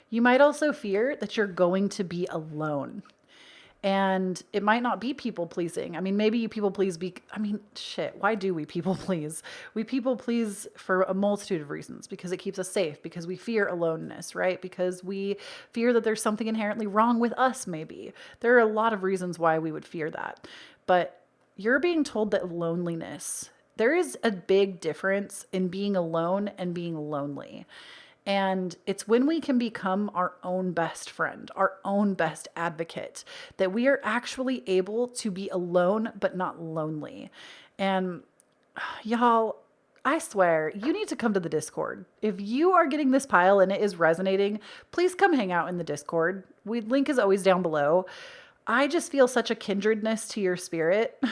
You might also fear that you're going to be alone. And it might not be people pleasing. I mean, maybe you people please why do we people please? We people please for a multitude of reasons, because it keeps us safe, because we fear aloneness, right? Because we fear that there's something inherently wrong with us, maybe. There are a lot of reasons why we would fear that. But you're being told that loneliness, there is a big difference in being alone and being lonely. And it's when we can become our own best friend, our own best advocate, that we are actually able to be alone, but not lonely. And y'all, I swear, you need to come to the Discord. If you are getting this pile and it is resonating, please come hang out in the Discord. Link is always down below. I just feel such a kindredness to your spirit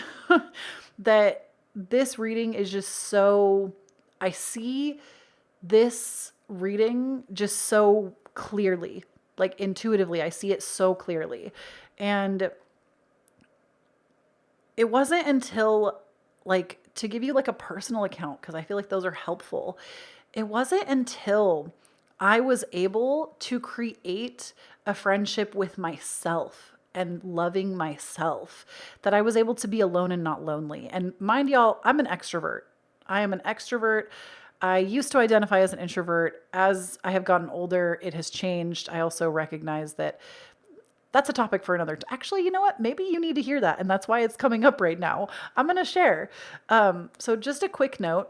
that this reading is just so, I see this reading just so clearly, like intuitively. I see it so clearly. And it wasn't until, like, to give you like a personal account, because I feel like those are helpful. It wasn't until I was able to create a friendship with myself and loving myself that I was able to be alone and not lonely. And mind y'all, I'm an extrovert. I am an extrovert. I used to identify as an introvert. As I have gotten older, it has changed. I also recognize that that's a topic for another. Actually, you know what? Maybe you need to hear that. And that's why it's coming up right now. I'm going to share. So just a quick note.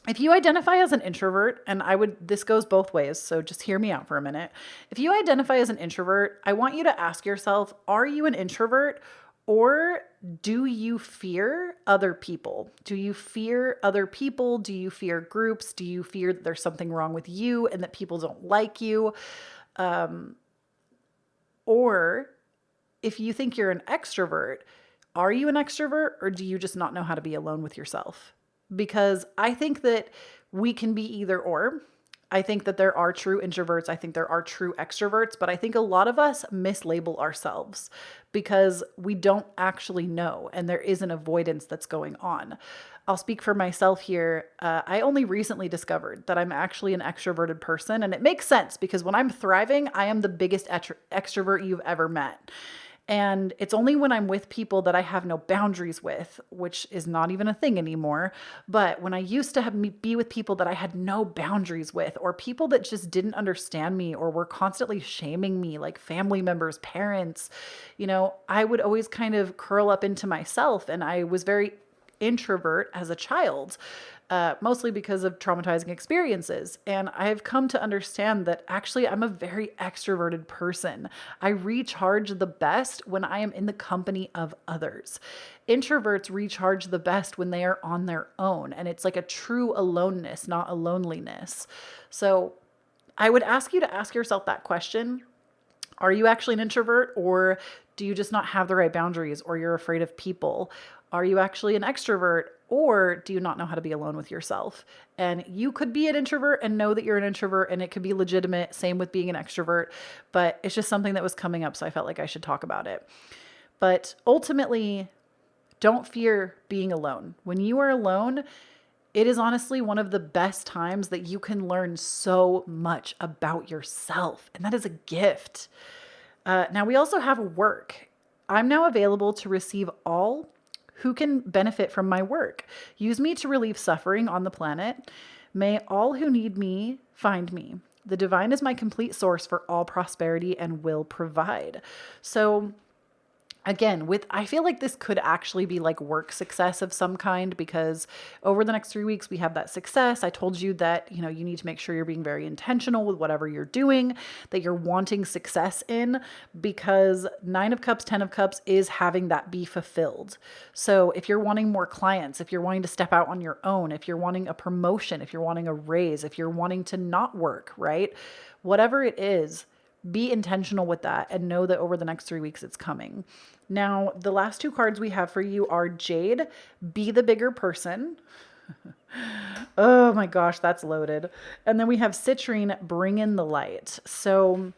If you identify as an introvert, and this goes both ways, so just hear me out for a minute. If you identify as an introvert, I want you to ask yourself, are you an introvert? Or do you fear other people? Do you fear other people? Do you fear groups? Do you fear that there's something wrong with you and that people don't like you? Or if you think you're an extrovert, are you an extrovert, or do you just not know how to be alone with yourself? Because I think that we can be either or. I think that there are true introverts. I think there are true extroverts, but I think a lot of us mislabel ourselves because we don't actually know, and there is an avoidance that's going on. I'll speak for myself here. I only recently discovered that I'm actually an extroverted person, and it makes sense because when I'm thriving, I am the biggest extrovert you've ever met. And it's only when I'm with people that I have no boundaries with, which is not even a thing anymore. But when I used to be with people that I had no boundaries with, or people that just didn't understand me or were constantly shaming me, like family members, parents, I would always kind of curl up into myself. And I was very introvert as a child, mostly because of traumatizing experiences. And I've come to understand that actually I'm a very extroverted person. I recharge the best when I am in the company of others. Introverts recharge the best when they are on their own. And it's like a true aloneness, not a loneliness. So I would ask you to ask yourself that question. Are you actually an introvert, or do you just not have the right boundaries, or you're afraid of people? Are you actually an extrovert, or do you not know how to be alone with yourself? And you could be an introvert and know that you're an introvert, and it could be legitimate. Same with being an extrovert, but it's just something that was coming up, so I felt like I should talk about it. But ultimately, don't fear being alone. When you are alone, it is honestly one of the best times that you can learn so much about yourself, and that is a gift. Now, we also have work. I'm now available to receive all who can benefit from my work. Use me to relieve suffering on the planet. May all who need me find me. The divine is my complete source for all prosperity and will provide. So again, I feel like this could actually be like work success of some kind, because over the next 3 weeks, we have that success. I told you that, you need to make sure you're being very intentional with whatever you're doing, that you're wanting success in, because 9 of Cups, 10 of Cups is having that be fulfilled. So if you're wanting more clients, if you're wanting to step out on your own, if you're wanting a promotion, if you're wanting a raise, if you're wanting to not work, right? Whatever it is, be intentional with that and know that over the next 3 weeks it's coming. Now, the last 2 cards we have for you are Jade, be the bigger person. Oh my gosh, that's loaded. And then we have Citrine, bring in the light. So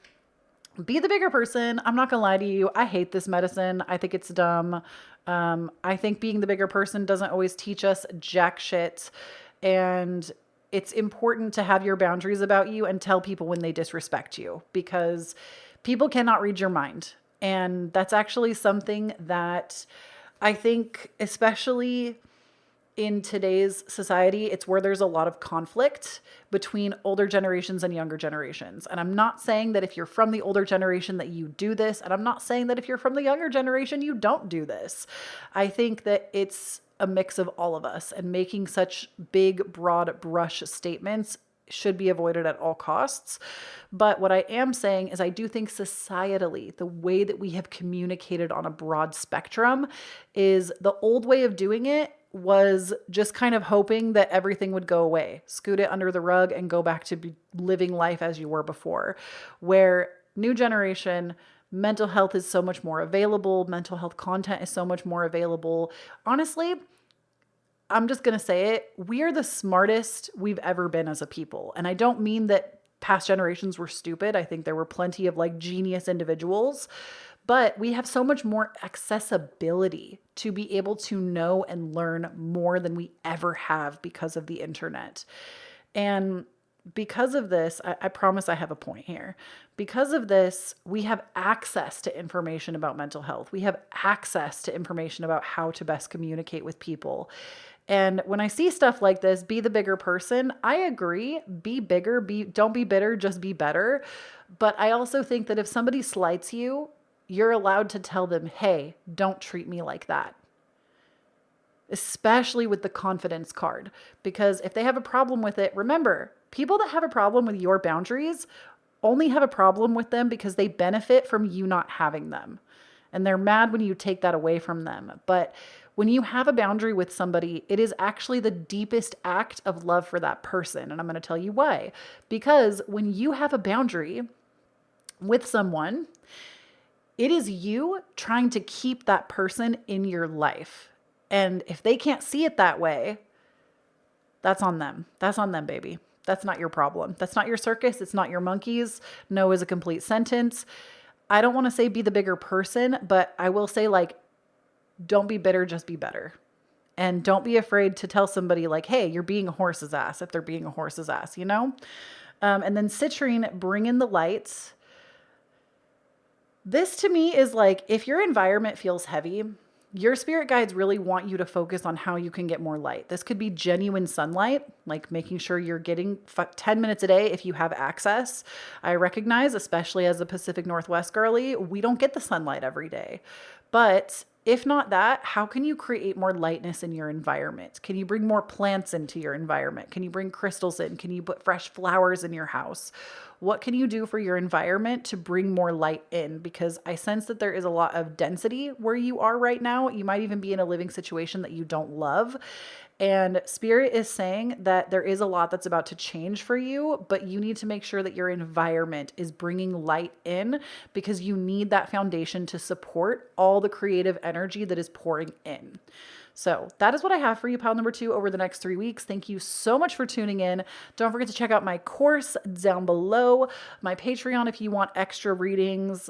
be the bigger person. I'm not going to lie to you. I hate this medicine. I think it's dumb. I think being the bigger person doesn't always teach us jack shit. And it's important to have your boundaries about you and tell people when they disrespect you, because people cannot read your mind. And that's actually something that I think, especially in today's society, it's where there's a lot of conflict between older generations and younger generations. And I'm not saying that if you're from the older generation that you do this, and I'm not saying that if you're from the younger generation, you don't do this. I think that it's a mix of all of us, and making such big, broad brush statements should be avoided at all costs. But what I am saying is I do think societally, the way that we have communicated on a broad spectrum is the old way of doing it was just kind of hoping that everything would go away, scoot it under the rug and go back to living life as you were before. Where new generation, mental health is so much more available. Mental health content is so much more available. Honestly, I'm just going to say it. We are the smartest we've ever been as a people. And I don't mean that past generations were stupid. I think there were plenty of like genius individuals, but we have so much more accessibility to be able to know and learn more than we ever have because of the internet. And because of this, I promise I have a point here. Because of this, we have access to information about mental health. We have access to information about how to best communicate with people. And when I see stuff like this, be the bigger person, I agree, be bigger, don't be bitter, just be better. But I also think that if somebody slights you, you're allowed to tell them, hey, don't treat me like that. Especially with the confidence card, because if they have a problem with it, remember, people that have a problem with your boundaries only have a problem with them because they benefit from you not having them. And they're mad when you take that away from them. But when you have a boundary with somebody, it is actually the deepest act of love for that person. And I'm going to tell you why. Because when you have a boundary with someone, it is you trying to keep that person in your life. And if they can't see it that way, that's on them. That's on them, baby. That's not your problem. That's not your circus. It's not your monkeys. No is a complete sentence. I don't want to say be the bigger person, but I will say, like, don't be bitter, just be better. And don't be afraid to tell somebody like, hey, you're being a horse's ass if they're being a horse's ass, And then Citrine, bring in the lights. This to me is like, if your environment feels heavy, your spirit guides really want you to focus on how you can get more light. This could be genuine sunlight, like making sure you're getting 10 minutes a day if you have access. I recognize, especially as a Pacific Northwest girly, we don't get the sunlight every day. But if not that, how can you create more lightness in your environment? Can you bring more plants into your environment? Can you bring crystals in? Can you put fresh flowers in your house? What can you do for your environment to bring more light in? Because I sense that there is a lot of density where you are right now. You might even be in a living situation that you don't love. And Spirit is saying that there is a lot that's about to change for you, but you need to make sure that your environment is bringing light in, because you need that foundation to support all the creative energy that is pouring in. So that is what I have for you, pile number 2, over the next 3 weeks. Thank you so much for tuning in. Don't forget to check out my course down below, my Patreon if you want extra readings.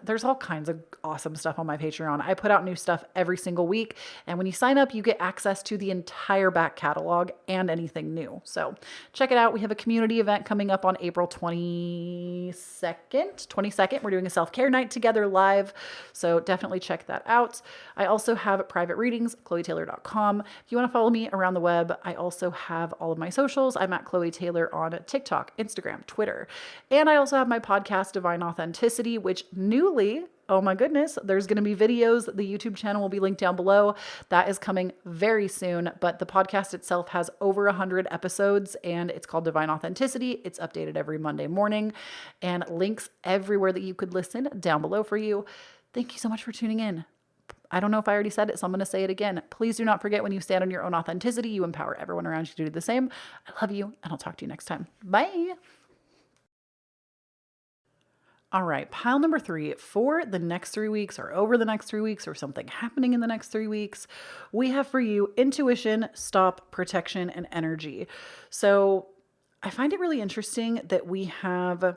There's all kinds of awesome stuff on my Patreon. I put out new stuff every single week. And when you sign up, you get access to the entire back catalog and anything new. So check it out. We have a community event coming up on April 22nd. We're doing a self-care night together live. So definitely check that out. I also have private readings, KhloeTaylor.com. If you want to follow me around the web, I also have all of my socials. I'm at Kloee Taylor on TikTok, Instagram, Twitter. And I also have my podcast, Divine Authenticity, which newly, oh my goodness, there's going to be videos. The YouTube channel will be linked down below. That is coming very soon, but the podcast itself has over 100 episodes and it's called Divine Authenticity. It's updated every Monday morning and links everywhere that you could listen down below for you. Thank you so much for tuning in. I don't know if I already said it, so I'm going to say it again. Please do not forget, when you stand on your own authenticity, you empower everyone around you to do the same. I love you, and I'll talk to you next time. Bye. All right, pile number 3 for the next 3 weeks or over the next 3 weeks or something happening in the next 3 weeks. We have for you intuition, stop, protection, and energy. So I find it really interesting that we have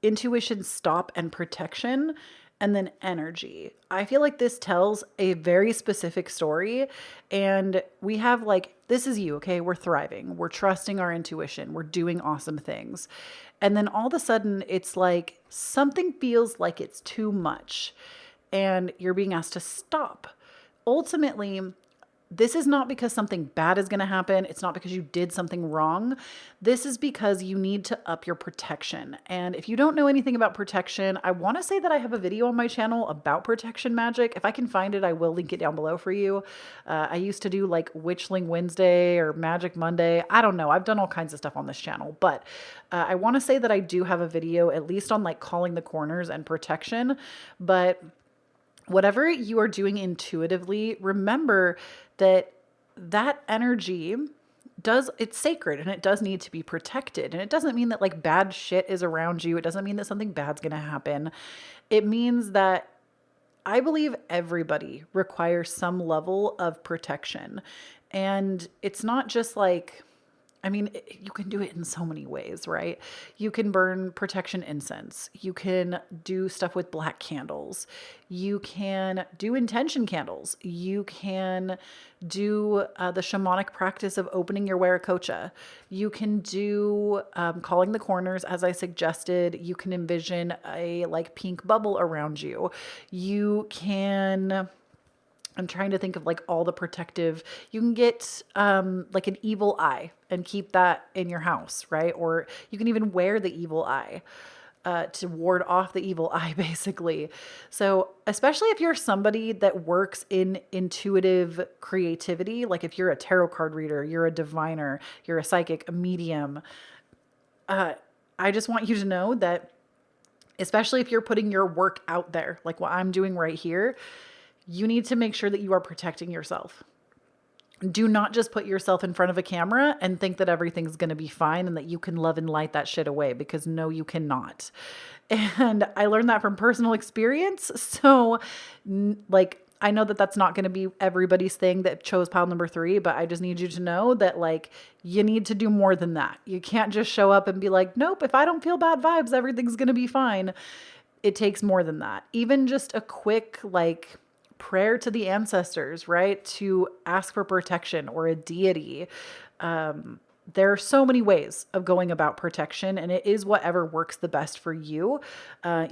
intuition, stop, and protection, and then energy. I feel like this tells a very specific story, and we have like, this is you, okay? We're thriving. We're trusting our intuition. We're doing awesome things. And then all of a sudden it's like something feels like it's too much and you're being asked to stop. Ultimately, this is not because something bad is going to happen. It's not because you did something wrong. This is because you need to up your protection. And if you don't know anything about protection, I want to say that I have a video on my channel about protection magic. If I can find it, I will link it down below for you. I used to do like Witchling Wednesday or Magic Monday. I don't know. I've done all kinds of stuff on this channel, but I want to say that I do have a video at least on like calling the corners and protection. But whatever you are doing intuitively, remember that that energy it's sacred and it does need to be protected. And it doesn't mean that like bad shit is around you. It doesn't mean that something bad's going to happen. It means that I believe everybody requires some level of protection. And it's not just like, I mean, you can do it in so many ways, right? You can burn protection incense. You can do stuff with black candles. You can do intention candles. You can do the shamanic practice of opening your Viracocha. You can do calling the corners, as I suggested. You can envision a like pink bubble around you. You can... I'm trying to think of like all the protective, you can get like an evil eye and keep that in your house, right? Or you can even wear the evil eye to ward off the evil eye, basically. So especially if you're somebody that works in intuitive creativity, like if you're a tarot card reader, you're a diviner, you're a psychic, a medium, I just want you to know that, especially if you're putting your work out there, like what I'm doing right here, you need to make sure that you are protecting yourself. Do not just put yourself in front of a camera and think that everything's going to be fine and that you can love and light that shit away, because no, you cannot. And I learned that from personal experience. So like, I know that that's not going to be everybody's thing that chose pile number 3, but I just need you to know that like, you need to do more than that. You can't just show up and be like, nope, if I don't feel bad vibes, everything's going to be fine. It takes more than that. Even just a quick, like, prayer to the ancestors, right? To ask for protection or a deity. There are so many ways of going about protection, and it is whatever works the best for you.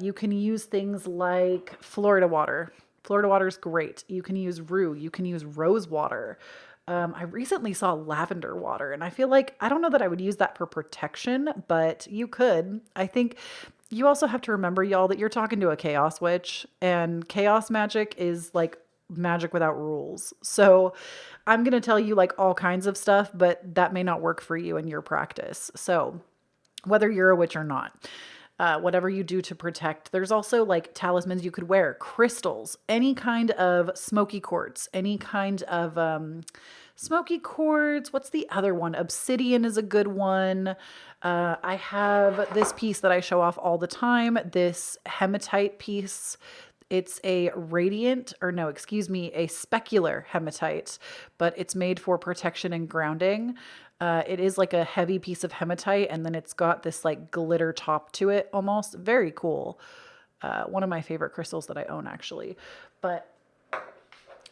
You can use things like Florida water. Florida water is great. You can use rue. You can use rose water. I recently saw lavender water, and I feel like, I don't know that I would use that for protection, but you could. I think you also have to remember, y'all, that you're talking to a chaos witch, and chaos magic is like magic without rules. So I'm going to tell you like all kinds of stuff, but that may not work for you in your practice. So whether you're a witch or not, whatever you do to protect, there's also like talismans you could wear, crystals, any kind of smoky quartz, any kind of smoky quartz. What's the other one? Obsidian is a good one. I have this piece that I show off all the time, this hematite piece. It's a radiant, or no, excuse me, a specular hematite, but it's made for protection and grounding. It is like a heavy piece of hematite, and then it's got this like glitter top to it almost. Very cool. One of my favorite crystals that I own, actually. But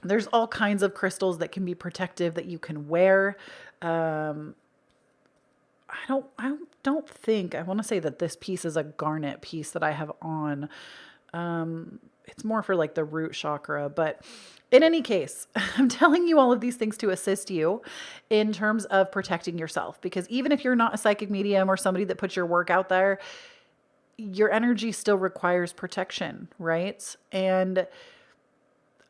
there's all kinds of crystals that can be protective that you can wear. I want to say that this piece is a garnet piece that I have on. it's more for like the root chakra. But in any case, I'm telling you all of these things to assist you in terms of protecting yourself, because even if you're not a psychic medium or somebody that puts your work out there, your energy still requires protection, right? And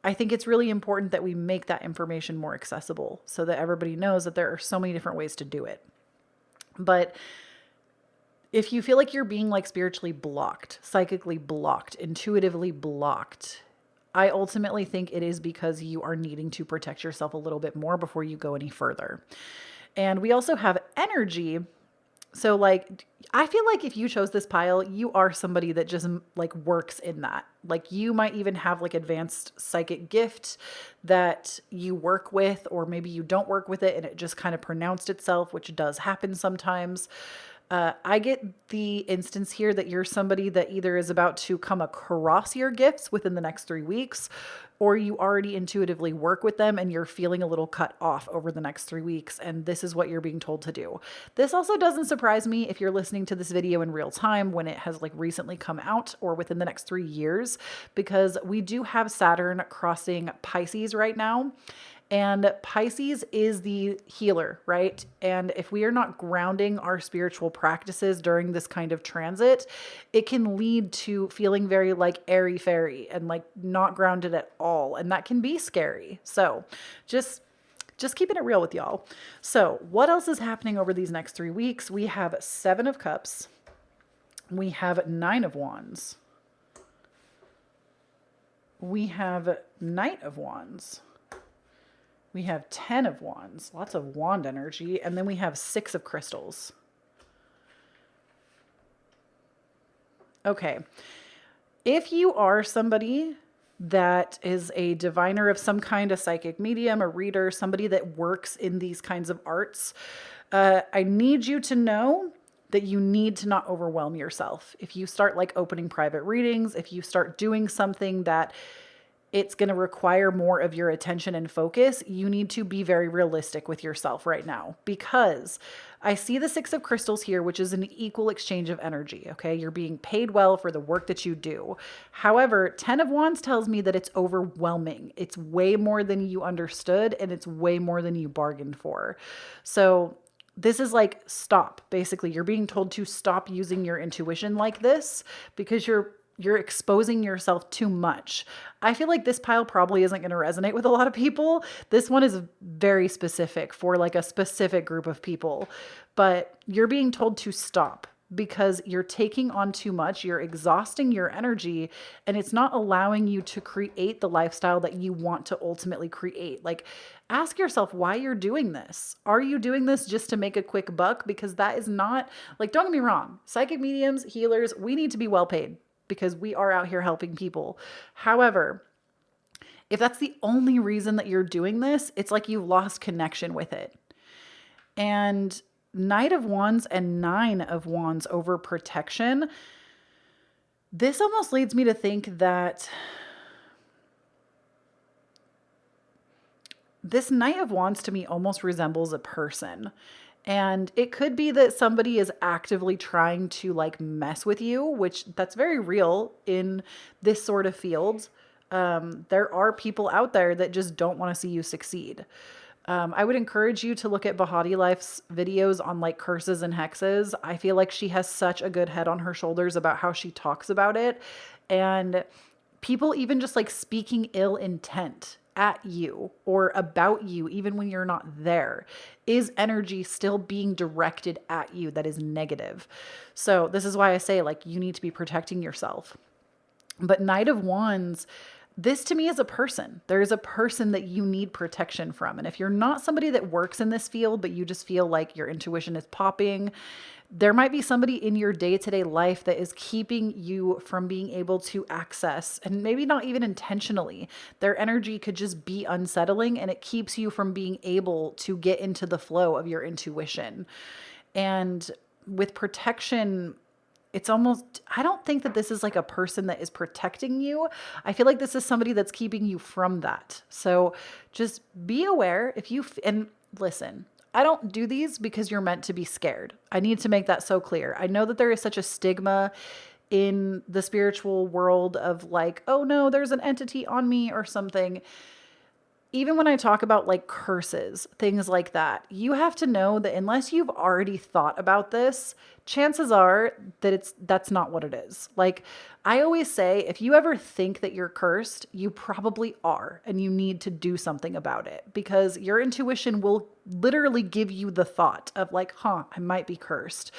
I think it's really important that we make that information more accessible so that everybody knows that there are so many different ways to do it. But if you feel like you're being like spiritually blocked, psychically blocked, intuitively blocked, I ultimately think it is because you are needing to protect yourself a little bit more before you go any further. And we also have energy. So like, I feel like if you chose this pile, you are somebody that just like works in that. Like you might even have like advanced psychic gift that you work with, or maybe you don't work with it and it just kind of pronounced itself, which does happen sometimes. I get the instance here that you're somebody that either is about to come across your gifts within the next 3 weeks, or you already intuitively work with them and you're feeling a little cut off over the next 3 weeks. And this is what you're being told to do. This also doesn't surprise me if you're listening to this video in real time when it has like recently come out or within the next 3 years, because we do have Saturn crossing Pisces right now. And Pisces is the healer, right? And if we are not grounding our spiritual practices during this kind of transit, it can lead to feeling very like airy-fairy and like not grounded at all. And that can be scary. So just keeping it real with y'all. So what else is happening over these next 3 weeks? We have 7 of Cups. We have 9 of Wands. We have Knight of Wands. We have 10 of Wands, lots of wand energy. And then we have 6 of Crystals. Okay. If you are somebody that is a diviner of some kind, a psychic medium, a reader, somebody that works in these kinds of arts, I need you to know that you need to not overwhelm yourself. If you start like opening private readings, if you start doing something that it's going to require more of your attention and focus, you need to be very realistic with yourself right now, because I see the 6 of Crystals here, which is an equal exchange of energy. Okay. You're being paid well for the work that you do. However, 10 of Wands tells me that it's overwhelming. It's way more than you understood, and it's way more than you bargained for. So this is like, stop. Basically, you're being told to stop using your intuition like this, because you're exposing yourself too much. I feel like this pile probably isn't going to resonate with a lot of people. This one is very specific for like a specific group of people, but you're being told to stop because you're taking on too much. You're exhausting your energy, and it's not allowing you to create the lifestyle that you want to ultimately create. Like, ask yourself why you're doing this. Are you doing this just to make a quick buck? Because that is not, like, don't get me wrong. Psychic mediums, healers, we need to be well paid, because we are out here helping people. However, if that's the only reason that you're doing this, it's like you've lost connection with it. And Knight of Wands and 9 of Wands over protection, this almost leads me to think that this Knight of Wands to me almost resembles a person. And it could be that somebody is actively trying to like mess with you, which that's very real in this sort of field. There are people out there that just don't want to see you succeed. I would encourage you to look at Bahati Life's videos on like curses and hexes. I feel like she has such a good head on her shoulders about how she talks about it. And people even just like speaking ill intent at you or about you, even when you're not there, is energy still being directed at you that is negative. So this is why I say, like, you need to be protecting yourself. But Knight of Wands, this to me is a person. There is a person that you need protection from. And if you're not somebody that works in this field, but you just feel like your intuition is popping, there might be somebody in your day-to-day life that is keeping you from being able to access, and maybe not even intentionally. Their energy could just be unsettling, and it keeps you from being able to get into the flow of your intuition. And with protection, it's almost, I don't think that this is like a person that is protecting you. I feel like this is somebody that's keeping you from that. So just be aware if you, and listen, I don't do these because you're meant to be scared. I need to make that so clear. I know that there is such a stigma in the spiritual world of like, oh no, there's an entity on me or something. Even when I talk about like curses, things like that, you have to know that unless you've already thought about this, chances are that that's not what it is. Like I always say, if you ever think that you're cursed, you probably are, and you need to do something about it, because your intuition will literally give you the thought of like, I might be cursed.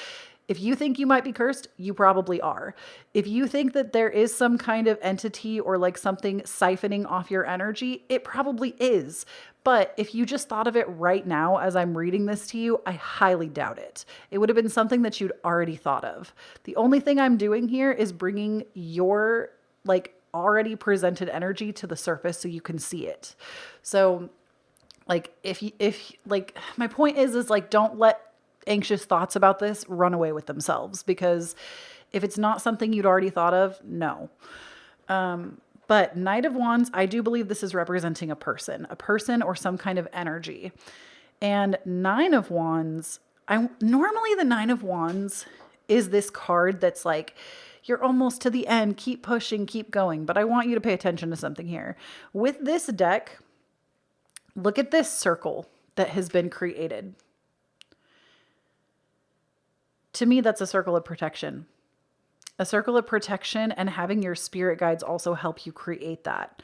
If you think you might be cursed, you probably are. If you think that there is some kind of entity or like something siphoning off your energy, it probably is. But if you just thought of it right now as I'm reading this to you, I highly doubt it. It would have been something that you'd already thought of. The only thing I'm doing here is bringing your like already presented energy to the surface so you can see it. So like if like my point is like, don't let anxious thoughts about this run away with themselves, because if it's not something you'd already thought of, no. But Knight of Wands, I do believe this is representing a person or some kind of energy. And Nine of Wands, normally the Nine of Wands is this card that's like, you're almost to the end, keep pushing, keep going. But I want you to pay attention to something here. With this deck, look at this circle that has been created. To me, that's a circle of protection. A circle of protection, and having your spirit guides also help you create that.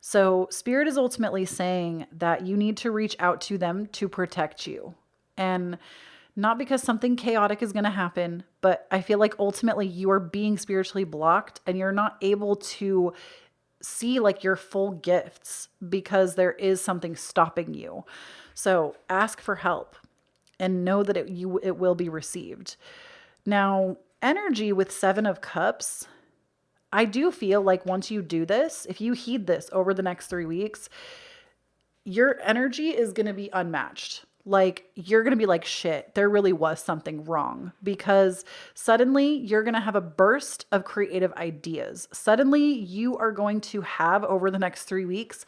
So spirit is ultimately saying that you need to reach out to them to protect you. And not because something chaotic is going to happen, but I feel like ultimately you are being spiritually blocked and you're not able to see like your full gifts because there is something stopping you. So ask for help and know that it will be received. Now, energy with Seven of Cups, I do feel like once you do this, if you heed this over the next 3 weeks, your energy is going to be unmatched. Like you're going to be like, shit, there really was something wrong, because suddenly you're going to have a burst of creative ideas. Suddenly you are going to have, over the next 3 weeks,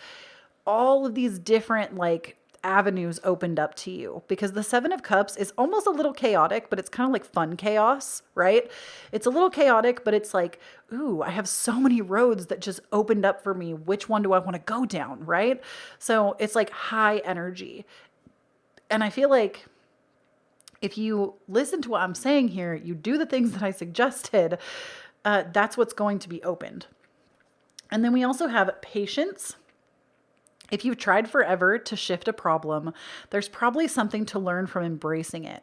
all of these different like avenues opened up to you, because the Seven of Cups is almost a little chaotic, but it's kind of like fun chaos, right? It's a little chaotic, but it's like, ooh, I have so many roads that just opened up for me. Which one do I want to go down, right? So it's like high energy. And I feel like if you listen to what I'm saying here, you do the things that I suggested, that's what's going to be opened. And then we also have patience. If you've tried forever to shift a problem, there's probably something to learn from embracing it.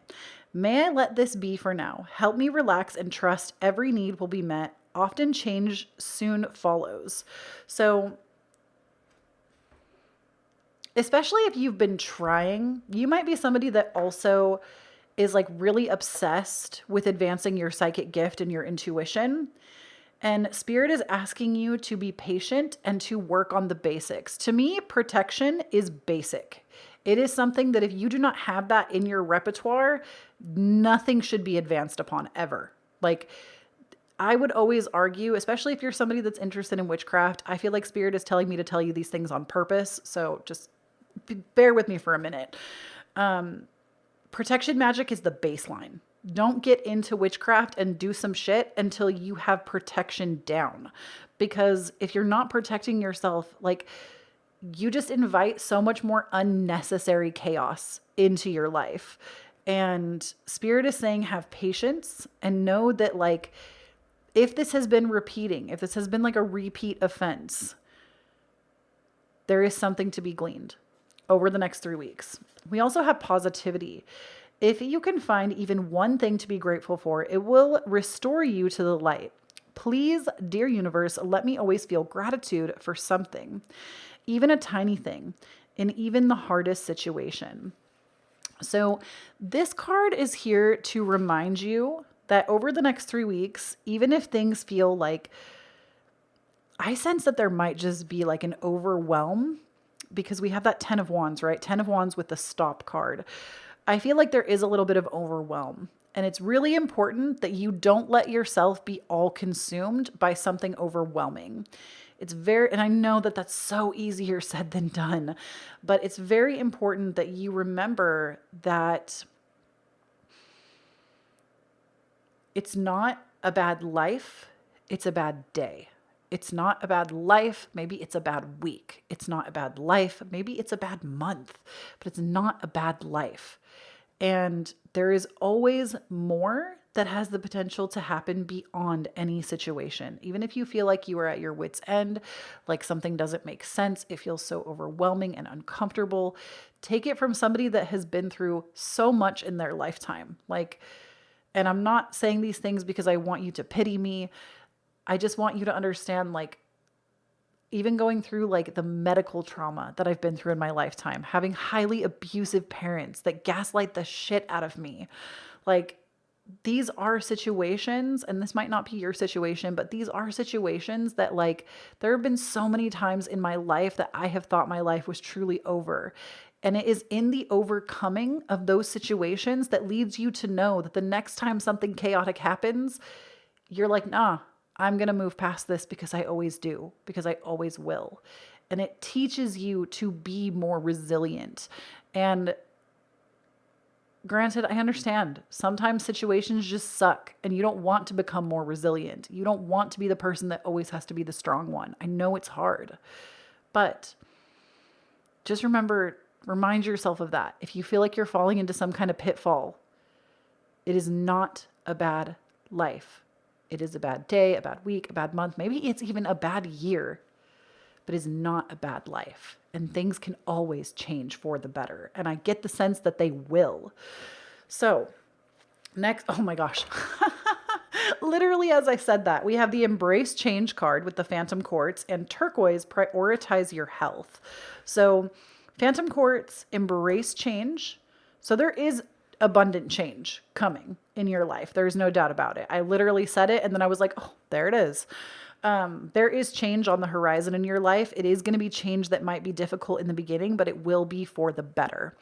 May I let this be for now? Help me relax and trust every need will be met. Often change soon follows. So, especially if you've been trying, you might be somebody that also is like really obsessed with advancing your psychic gift and your intuition. And spirit is asking you to be patient and to work on the basics. To me, protection is basic. It is something that if you do not have that in your repertoire, nothing should be advanced upon ever. Like I would always argue, especially if you're somebody that's interested in witchcraft, I feel like spirit is telling me to tell you these things on purpose. So just bear with me for a minute. Protection magic is the baseline. Don't get into witchcraft and do some shit until you have protection down. Because if you're not protecting yourself, like you just invite so much more unnecessary chaos into your life. And spirit is saying, have patience and know that like, if this has been repeating, if this has been like a repeat offense, there is something to be gleaned over the next 3 weeks. We also have positivity. If you can find even one thing to be grateful for, it will restore you to the light. Please, dear universe, let me always feel gratitude for something, even a tiny thing, in even the hardest situation. So this card is here to remind you that over the next 3 weeks, even if things feel like, I sense that there might just be like an overwhelm, because we have that 10 of Wands, right? 10 of Wands with the stop card. I feel like there is a little bit of overwhelm, and it's really important that you don't let yourself be all consumed by something overwhelming. And I know that that's so easier said than done, but it's very important that you remember that it's not a bad life. it's a bad day. It's not a bad life. Maybe it's a bad week. It's not a bad life. Maybe it's a bad month, but it's not a bad life. And there is always more that has the potential to happen beyond any situation. Even if you feel like you are at your wit's end, like something doesn't make sense, it feels so overwhelming and uncomfortable. Take it from somebody that has been through so much in their lifetime. And I'm not saying these things because I want you to pity me. I just want you to understand, even going through the medical trauma that I've been through in my lifetime, having highly abusive parents that gaslight the shit out of me. These are situations, and this might not be your situation, but these are situations that there have been so many times in my life that I have thought my life was truly over. And it is in the overcoming of those situations that leads you to know that the next time something chaotic happens, you're like, nah, I'm going to move past this because I always do, because I always will. And it teaches you to be more resilient. And granted, I understand sometimes situations just suck and you don't want to become more resilient. You don't want to be the person that always has to be the strong one. I know it's hard, but just remind yourself of that. If you feel like you're falling into some kind of pitfall, it is not a bad life. It is a bad day, a bad week, a bad month. Maybe it's even a bad year, but it's not a bad life. And things can always change for the better. And I get the sense that they will. So next, oh my gosh. Literally, as I said that, we have the Embrace Change card with the Phantom Quartz and Turquoise, Prioritize Your Health. So Phantom Quartz, Embrace Change. So there is abundant change coming in your life. There's no doubt about it. I literally said it and then I was like, oh, there it is. There is change on the horizon in your life. It is going to be change that might be difficult in the beginning, but it will be for the better.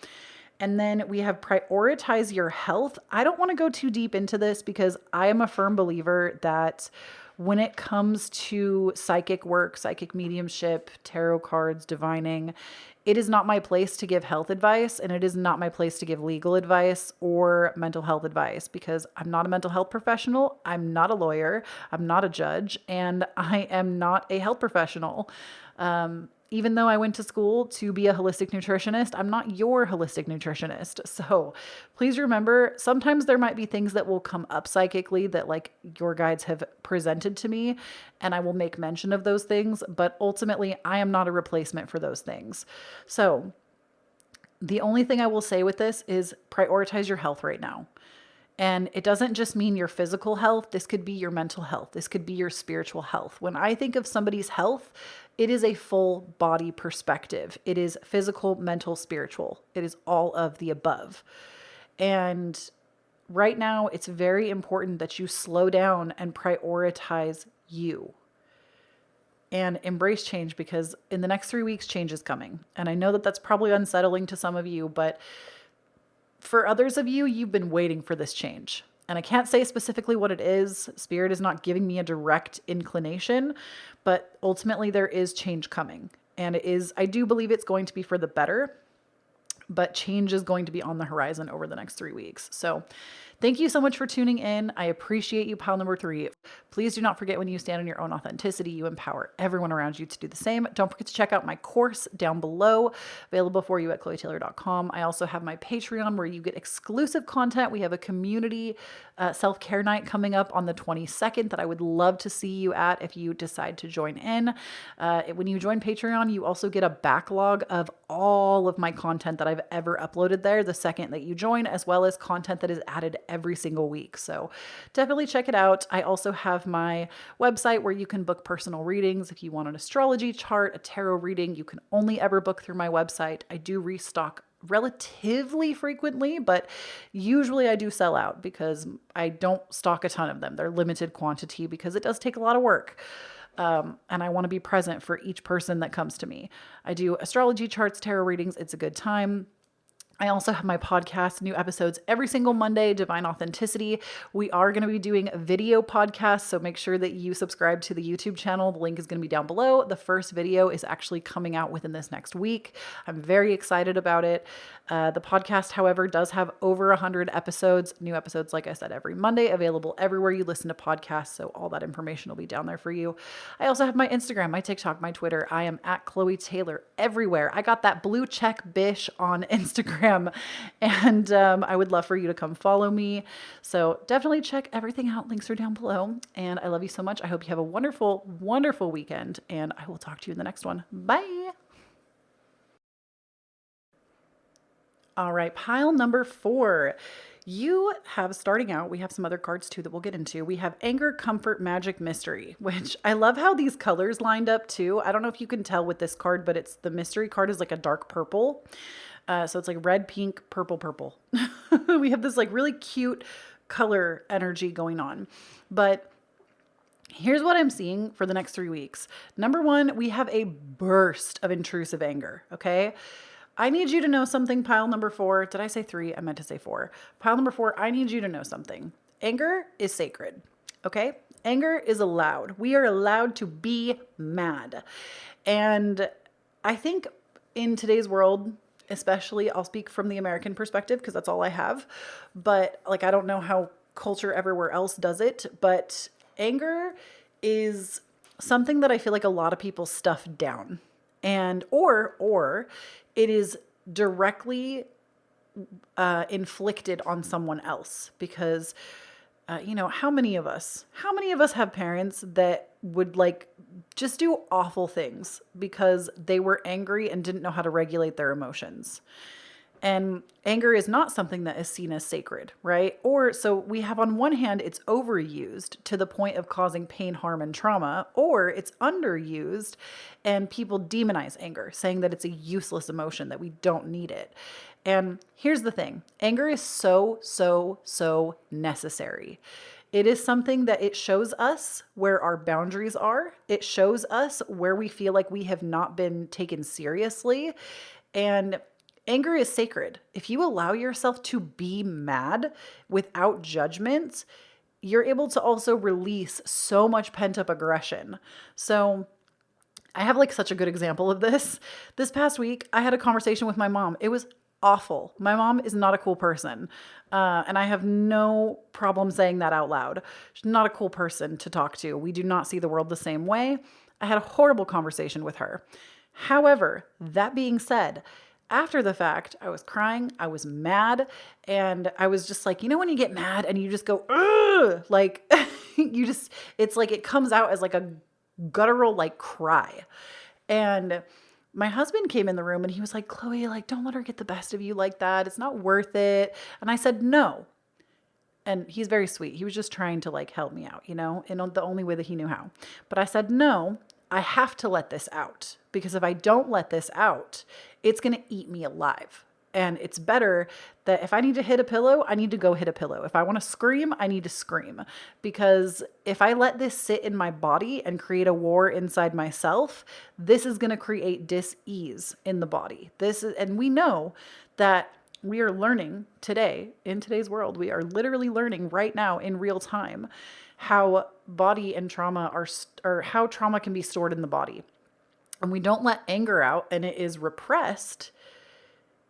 And then we have Prioritize Your Health. I don't want to go too deep into this because I am a firm believer that when it comes to psychic work, psychic mediumship, tarot cards, divining, it is not my place to give health advice, and it is not my place to give legal advice or mental health advice because I'm not a mental health professional. I'm not a lawyer. I'm not a judge, and I am not a health professional. Even though I went to school to be a holistic nutritionist, I'm not your holistic nutritionist. So please remember, sometimes there might be things that will come up psychically that your guides have presented to me, and I will make mention of those things. But ultimately, I am not a replacement for those things. So the only thing I will say with this is prioritize your health right now. And it doesn't just mean your physical health. This could be your mental health. This could be your spiritual health. When I think of somebody's health, it is a full body perspective. It is physical, mental, spiritual. It is all of the above. And right now, it's very important that you slow down and prioritize you. And embrace change, because in the next 3 weeks, change is coming. And I know that that's probably unsettling to some of you, but for others of you, you've been waiting for this change. And I can't say specifically what it is. Spirit is not giving me a direct inclination, but ultimately there is change coming. And I do believe it's going to be for the better, but change is going to be on the horizon over the next 3 weeks. So thank you so much for tuning in. I appreciate you, pile number 3. Please do not forget, when you stand in your own authenticity, you empower everyone around you to do the same. Don't forget to check out my course down below, available for you at KhloeTaylor.com. I also have my Patreon where you get exclusive content. We have a community self-care night coming up on the 22nd that I would love to see you at if you decide to join in. When you join Patreon, you also get a backlog of all of my content that I've ever uploaded there the second that you join, as well as content that is added every single week. So definitely check it out. I also have my website where you can book personal readings. If you want an astrology chart, a tarot reading, you can only ever book through my website. I do restock relatively frequently, but usually I do sell out because I don't stock a ton of them. They're limited quantity because it does take a lot of work. And I want to be present for each person that comes to me. I do astrology charts, tarot readings. It's a good time. I also have my podcast, new episodes every single Monday, Divine Authenticity. We are going to be doing a video podcast, so make sure that you subscribe to the YouTube channel. The link is going to be down below. The first video is actually coming out within this next week. I'm very excited about it. The podcast, however, does have over 100 episodes, new episodes, like I said, every Monday, available everywhere you listen to podcasts, so all that information will be down there for you. I also have my Instagram, my TikTok, my Twitter. I am at Kloee Taylor everywhere. I got that blue check bish on Instagram. And I would love for you to come follow me. So definitely check everything out. Links are down below. And I love you so much. I hope you have a wonderful, wonderful weekend. And I will talk to you in the next one. Bye. All right, pile number 4. You have, starting out, we have some other cards too that we'll get into. We have Anger, Comfort, Magic, Mystery, which I love how these colors lined up too. I don't know if you can tell with this card, but it's the mystery card is like a dark purple. So it's like red, pink, purple, purple. We have this like really cute color energy going on. But here's what I'm seeing for the next 3 weeks. Number 1, we have a burst of intrusive anger, okay? I need you to know something, pile number 4. Did I say 3? I meant to say 4. Pile number 4, I need you to know something. Anger is sacred, okay? Anger is allowed. We are allowed to be mad. And I think in today's world, especially, I'll speak from the American perspective because that's all I have. But like, I don't know how culture everywhere else does it, but anger is something that I feel like a lot of people stuff down, and or it is directly inflicted on someone else because you know, how many of us have parents that would like just do awful things because they were angry and didn't know how to regulate their emotions? And anger is not something that is seen as sacred, right? Or so we have, on one hand, it's overused to the point of causing pain, harm, and trauma, or it's underused and people demonize anger, saying that it's a useless emotion, that we don't need it. And here's the thing, anger is so, so, so necessary. It is something that it shows us where our boundaries are. It shows us where we feel like we have not been taken seriously. And anger is sacred. If you allow yourself to be mad without judgment, you're able to also release so much pent-up aggression. So I have like such a good example of this. This past week, I had a conversation with my mom. It was awful. My mom is not a cool person. And I have no problem saying that out loud. She's not a cool person to talk to. We do not see the world the same way. I had a horrible conversation with her. However, that being said, after the fact, I was crying, I was mad, and I was just like, you know, when you get mad and you just go, ugh, like, you just, it's like it comes out as like a guttural, like, cry. And my husband came in the room and he was like, Kloee, like, don't let her get the best of you like that. It's not worth it. And I said, no. And he's very sweet. He was just trying to like help me out, you know, in the only way that he knew how. But I said, no, I have to let this out, because if I don't let this out, it's going to eat me alive. And it's better that if I need to hit a pillow, I need to go hit a pillow. If I want to scream, I need to scream. Because if I let this sit in my body and create a war inside myself, this is going to create dis-ease in the body. And we know that we are learning today, in today's world, we are literally learning right now in real time how body and trauma or how trauma can be stored in the body. And we don't let anger out and it is repressed,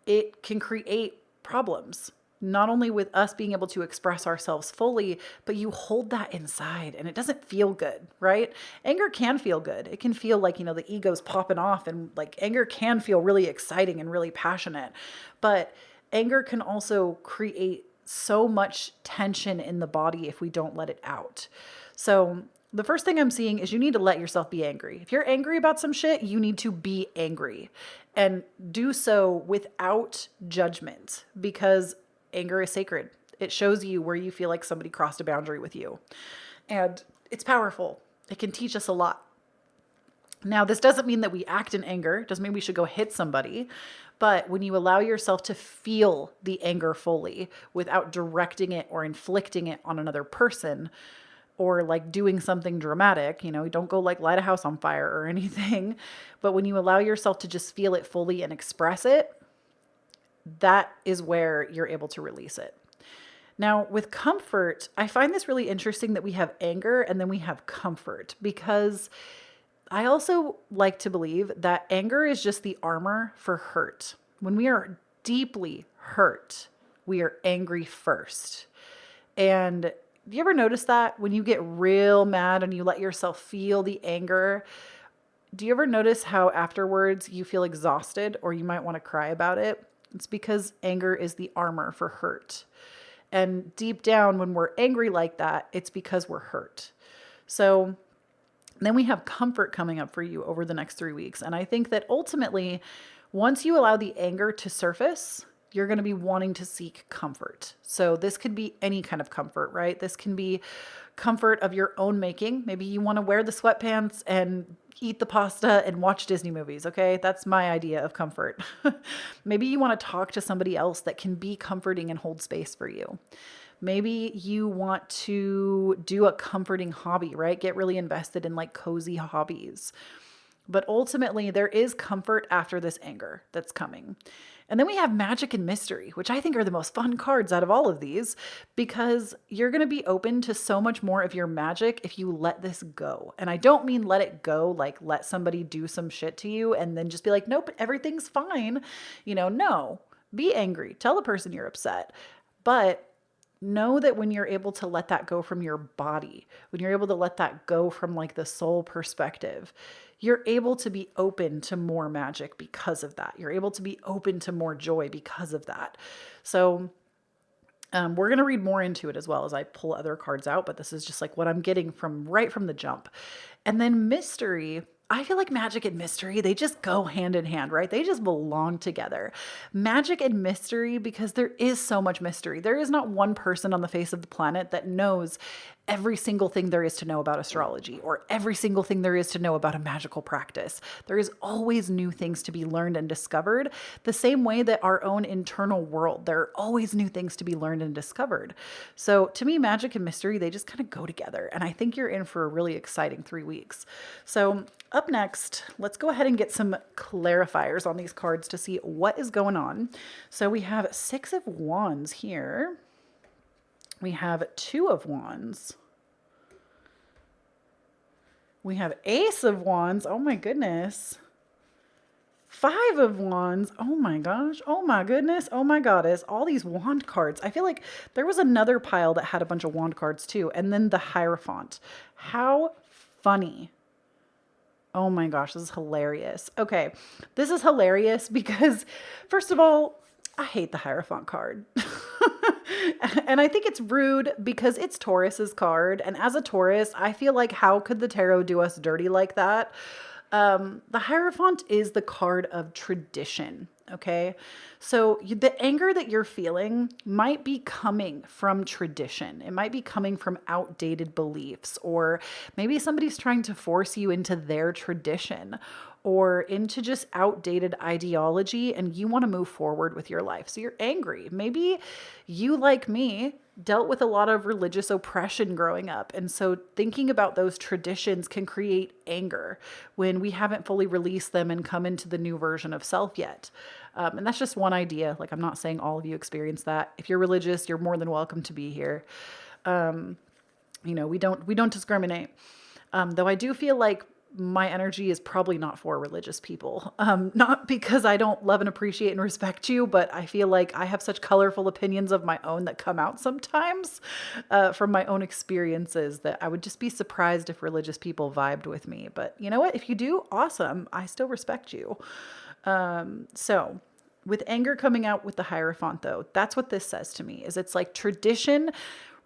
it can create problems. Not only with us being able to express ourselves fully, but you hold that inside and it doesn't feel good, right? Anger can feel good. It can feel like, you know, the ego's popping off, and like anger can feel really exciting and really passionate. But anger can also create so much tension in the body if we don't let it out. So the first thing I'm seeing is you need to let yourself be angry. If you're angry about some shit, you need to be angry, and do so without judgment, because anger is sacred. It shows you where you feel like somebody crossed a boundary with you, and it's powerful. It can teach us a lot. Now, this doesn't mean that we act in anger. It doesn't mean we should go hit somebody. But when you allow yourself to feel the anger fully without directing it or inflicting it on another person, or like doing something dramatic, you know, don't go like light a house on fire or anything. But when you allow yourself to just feel it fully and express it, that is where you're able to release it. Now, with comfort, I find this really interesting that we have anger and then we have comfort, because I also like to believe that anger is just the armor for hurt. When we are deeply hurt, we are angry first. And do you ever notice that when you get real mad and you let yourself feel the anger, do you ever notice how afterwards you feel exhausted or you might want to cry about it? It's because anger is the armor for hurt. And deep down, when we're angry like that, it's because we're hurt. So then we have comfort coming up for you over the next 3 weeks. And I think that ultimately, once you allow the anger to surface, you're going to be wanting to seek comfort. So this could be any kind of comfort, right? This can be comfort of your own making. Maybe you want to wear the sweatpants and eat the pasta and watch Disney movies. Okay. That's my idea of comfort. Maybe you want to talk to somebody else that can be comforting and hold space for you. Maybe you want to do a comforting hobby, right? Get really invested in like cozy hobbies. But ultimately, there is comfort after this anger that's coming. And then we have magic and mystery, which I think are the most fun cards out of all of these, because you're going to be open to so much more of your magic if you let this go. And I don't mean let it go, like let somebody do some shit to you and then just be like, nope, everything's fine. No, be angry. Tell the person you're upset. But know that when you're able to let that go from your body, when you're able to let that go from like the soul perspective, you're able to be open to more magic because of that. You're able to be open to more joy because of that. So we're going to read more into it as well as I pull other cards out, but this is just like what I'm getting from right from the jump. And then mystery, I feel like magic and mystery, they just go hand in hand, right? They just belong together. Magic and mystery, because there is so much mystery. There is not one person on the face of the planet that knows every single thing there is to know about astrology or every single thing there is to know about a magical practice. There is always new things to be learned and discovered, the same way that our own internal world, there are always new things to be learned and discovered. So to me, magic and mystery, they just kind of go together. And I think you're in for a really exciting 3 weeks. So up next, let's go ahead and get some clarifiers on these cards to see what is going on. So we have 6 of Wands here. We have 2 of Wands. We have Ace of Wands. Oh my goodness. 5 of Wands. Oh my gosh. Oh my goodness. Oh my goddess. All these wand cards. I feel like there was another pile that had a bunch of wand cards too. And then the Hierophant. How funny. Oh my gosh, this is hilarious. Okay, this is hilarious because, first of all, I hate the Hierophant card. And I think it's rude because it's Taurus's card. And as a Taurus, I feel like how could the tarot do us dirty like that? The Hierophant is the card of tradition. Okay. So the anger that you're feeling might be coming from tradition. It might be coming from outdated beliefs, or maybe somebody's trying to force you into their tradition or into just outdated ideology, and you want to move forward with your life. So you're angry. Maybe you, like me, dealt with a lot of religious oppression growing up. And so thinking about those traditions can create anger when we haven't fully released them and come into the new version of self yet. And that's just one idea. Like, I'm not saying all of you experience that. If you're religious, you're more than welcome to be here. We don't discriminate. Though I do feel like my energy is probably not for religious people. Not because I don't love and appreciate and respect you, but I feel like I have such colorful opinions of my own that come out sometimes from my own experiences that I would just be surprised if religious people vibed with me. But you know what? If you do, awesome. I still respect you. So with anger coming out with the Hierophant, though, that's what this says to me, is it's like tradition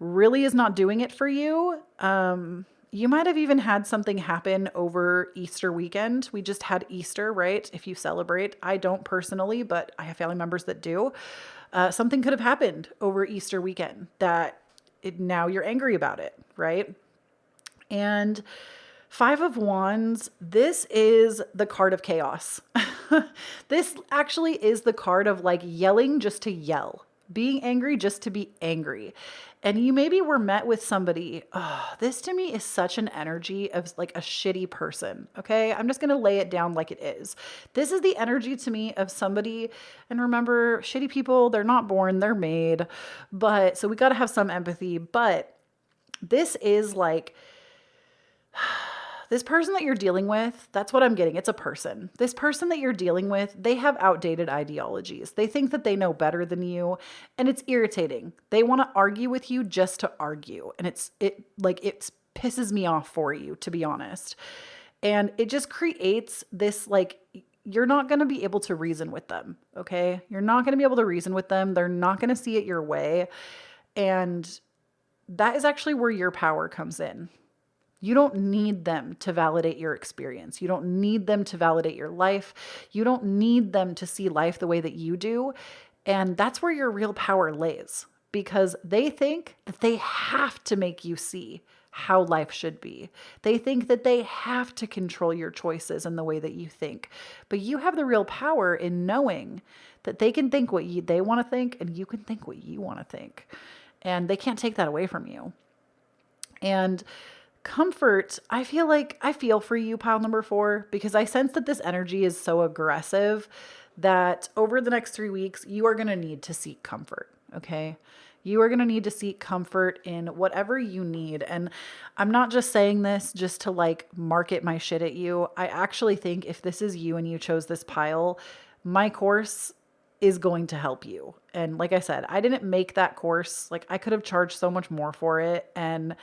really is not doing it for you. You might have even had something happen over Easter weekend. We just had Easter, right? If you celebrate, I don't personally, but I have family members that do. Something could have happened over Easter weekend that now you're angry about it, right? And 5 of Wands, this is the card of chaos. This actually is the card of like yelling just to yell. being angry just to be angry. And you maybe were met with somebody. Oh, this to me is such an energy of like a shitty person. Okay. I'm just going to lay it down like it is. This is the energy to me of somebody. And remember, shitty people, they're not born, they're made. But so we got to have some empathy. But this is like, this person that you're dealing with, that's what I'm getting. It's a person. This person that you're dealing with, they have outdated ideologies. They think that they know better than you, and it's irritating. They want to argue with you just to argue, and it pisses me off for you, to be honest. And it just creates this like you're not going to be able to reason with them, okay? You're not going to be able to reason with them. They're not going to see it your way. And that is actually where your power comes in. You don't need them to validate your experience. You don't need them to validate your life. You don't need them to see life the way that you do. And that's where your real power lays, because they think that they have to make you see how life should be. They think that they have to control your choices and the way that you think. But you have the real power in knowing that they can think what they want to think, and you can think what you want to think. And they can't take that away from you. And comfort, I feel for you, pile number 4, because I sense that this energy is so aggressive that over the next 3 weeks, you are going to need to seek comfort. Okay. You are going to need to seek comfort in whatever you need. And I'm not just saying this just to like market my shit at you. I actually think if this is you and you chose this pile, my course is going to help you. And like I said, I didn't make that course. Like I could have charged so much more for it. And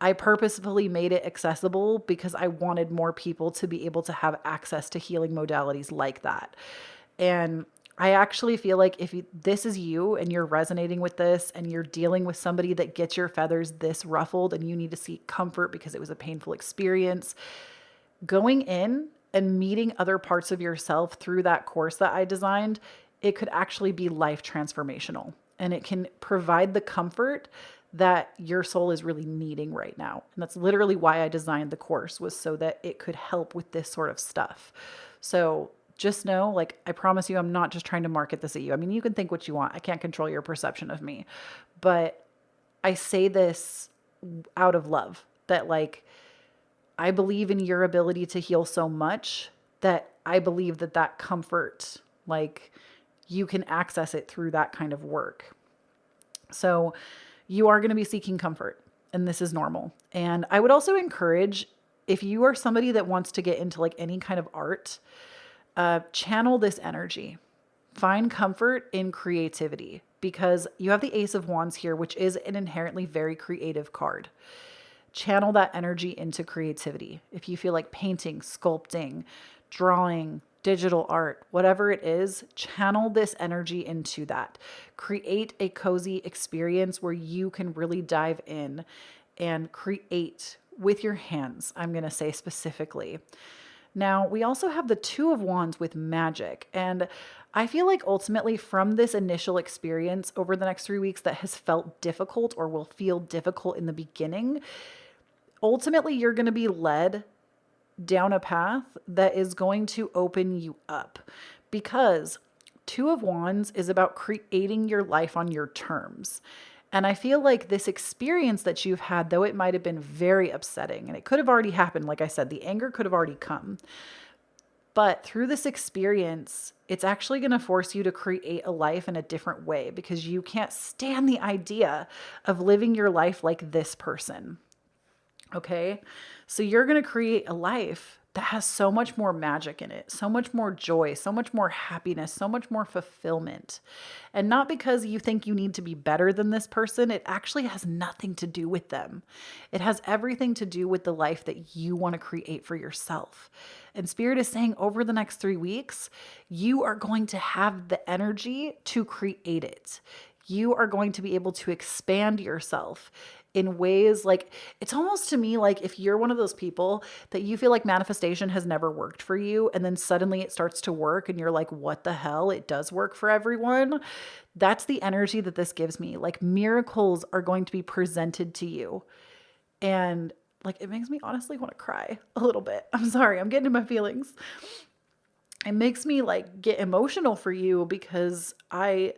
I purposefully made it accessible because I wanted more people to be able to have access to healing modalities like that. And I actually feel like if this is you and you're resonating with this and you're dealing with somebody that gets your feathers this ruffled and you need to seek comfort because it was a painful experience, going in and meeting other parts of yourself through that course that I designed, it could actually be life transformational, and it can provide the comfort that your soul is really needing right now. And that's literally why I designed the course, was so that it could help with this sort of stuff. So just know, like, I promise you, I'm not just trying to market this at you. I mean, you can think what you want. I can't control your perception of me, but I say this out of love that like, I believe in your ability to heal so much that I believe that that comfort, like you can access it through that kind of work. So you are going to be seeking comfort, and this is normal. And I would also encourage, if you are somebody that wants to get into like any kind of art, channel this energy. Find comfort in creativity, because you have the Ace of Wands here, which is an inherently very creative card. Channel that energy into creativity. If you feel like painting, sculpting, drawing, digital art, whatever it is, channel this energy into that. Create a cozy experience where you can really dive in and create with your hands, I'm going to say specifically. Now, we also have the Two of Wands with magic. And I feel like ultimately from this initial experience over the next 3 weeks that has felt difficult or will feel difficult in the beginning, ultimately you're going to be led down a path that is going to open you up, because Two of Wands is about creating your life on your terms. And I feel like this experience that you've had, though it might have been very upsetting, and it could have already happened, like I said, the anger could have already come. But through this experience, it's actually going to force you to create a life in a different way, because you can't stand the idea of living your life like this person. Okay? So you're going to create a life that has so much more magic in it, so much more joy, so much more happiness, so much more fulfillment. And not because you think you need to be better than this person. It actually has nothing to do with them. It has everything to do with the life that you want to create for yourself. And Spirit is saying over the next 3 weeks, you are going to have the energy to create it. You are going to be able to expand yourself in ways like, it's almost to me like if you're one of those people that you feel like manifestation has never worked for you, and then suddenly it starts to work and you're like, what the hell? It does work for everyone. That's the energy that this gives me. Like miracles are going to be presented to you. And like, it makes me honestly want to cry a little bit. I'm sorry, I'm getting in my feelings. It makes me like get emotional for you, because I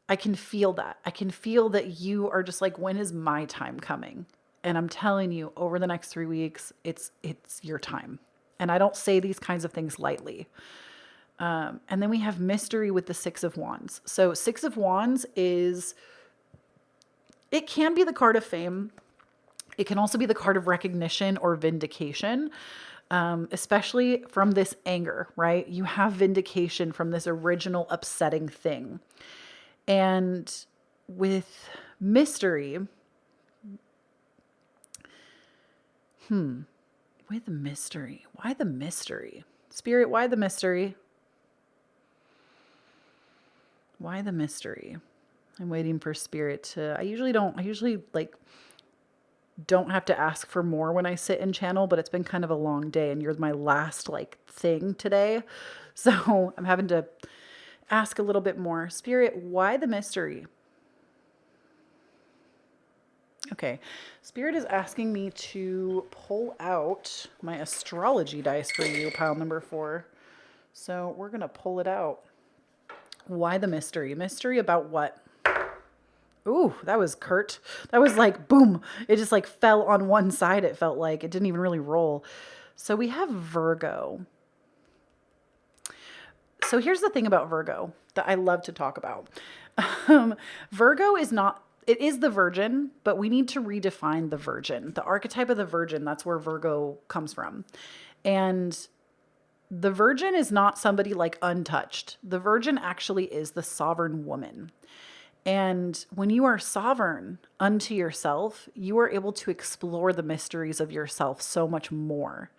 I can feel that. I can feel that you are just like, when is my time coming? And I'm telling you, over the next 3 weeks, it's your time. And I don't say these kinds of things lightly. And then we have mystery with the Six of Wands. So Six of Wands it can be the card of fame. It can also be the card of recognition or vindication, especially from this anger, right? You have vindication from this original upsetting thing. And with mystery, with mystery, why the mystery? Spirit, why the mystery? Why the mystery? I'm waiting for Spirit to, I usually like don't have to ask for more when I sit and channel, but it's been kind of a long day and you're my last like thing today. So I'm having to ask a little bit more. Spirit, why the mystery? Okay. Spirit is asking me to pull out my astrology dice for you, pile number 4. So we're going to pull it out. Why the mystery? Mystery about what? Ooh, that was curt. That was like, boom. It just like fell on one side. It felt like it didn't even really roll. So we have Virgo. So here's the thing about Virgo that I love to talk about. Virgo is not, it is the Virgin, but we need to redefine the Virgin. The archetype of the Virgin, that's where Virgo comes from. And the Virgin is not somebody like untouched. The Virgin actually is the sovereign woman. And when you are sovereign unto yourself, you are able to explore the mysteries of yourself so much more.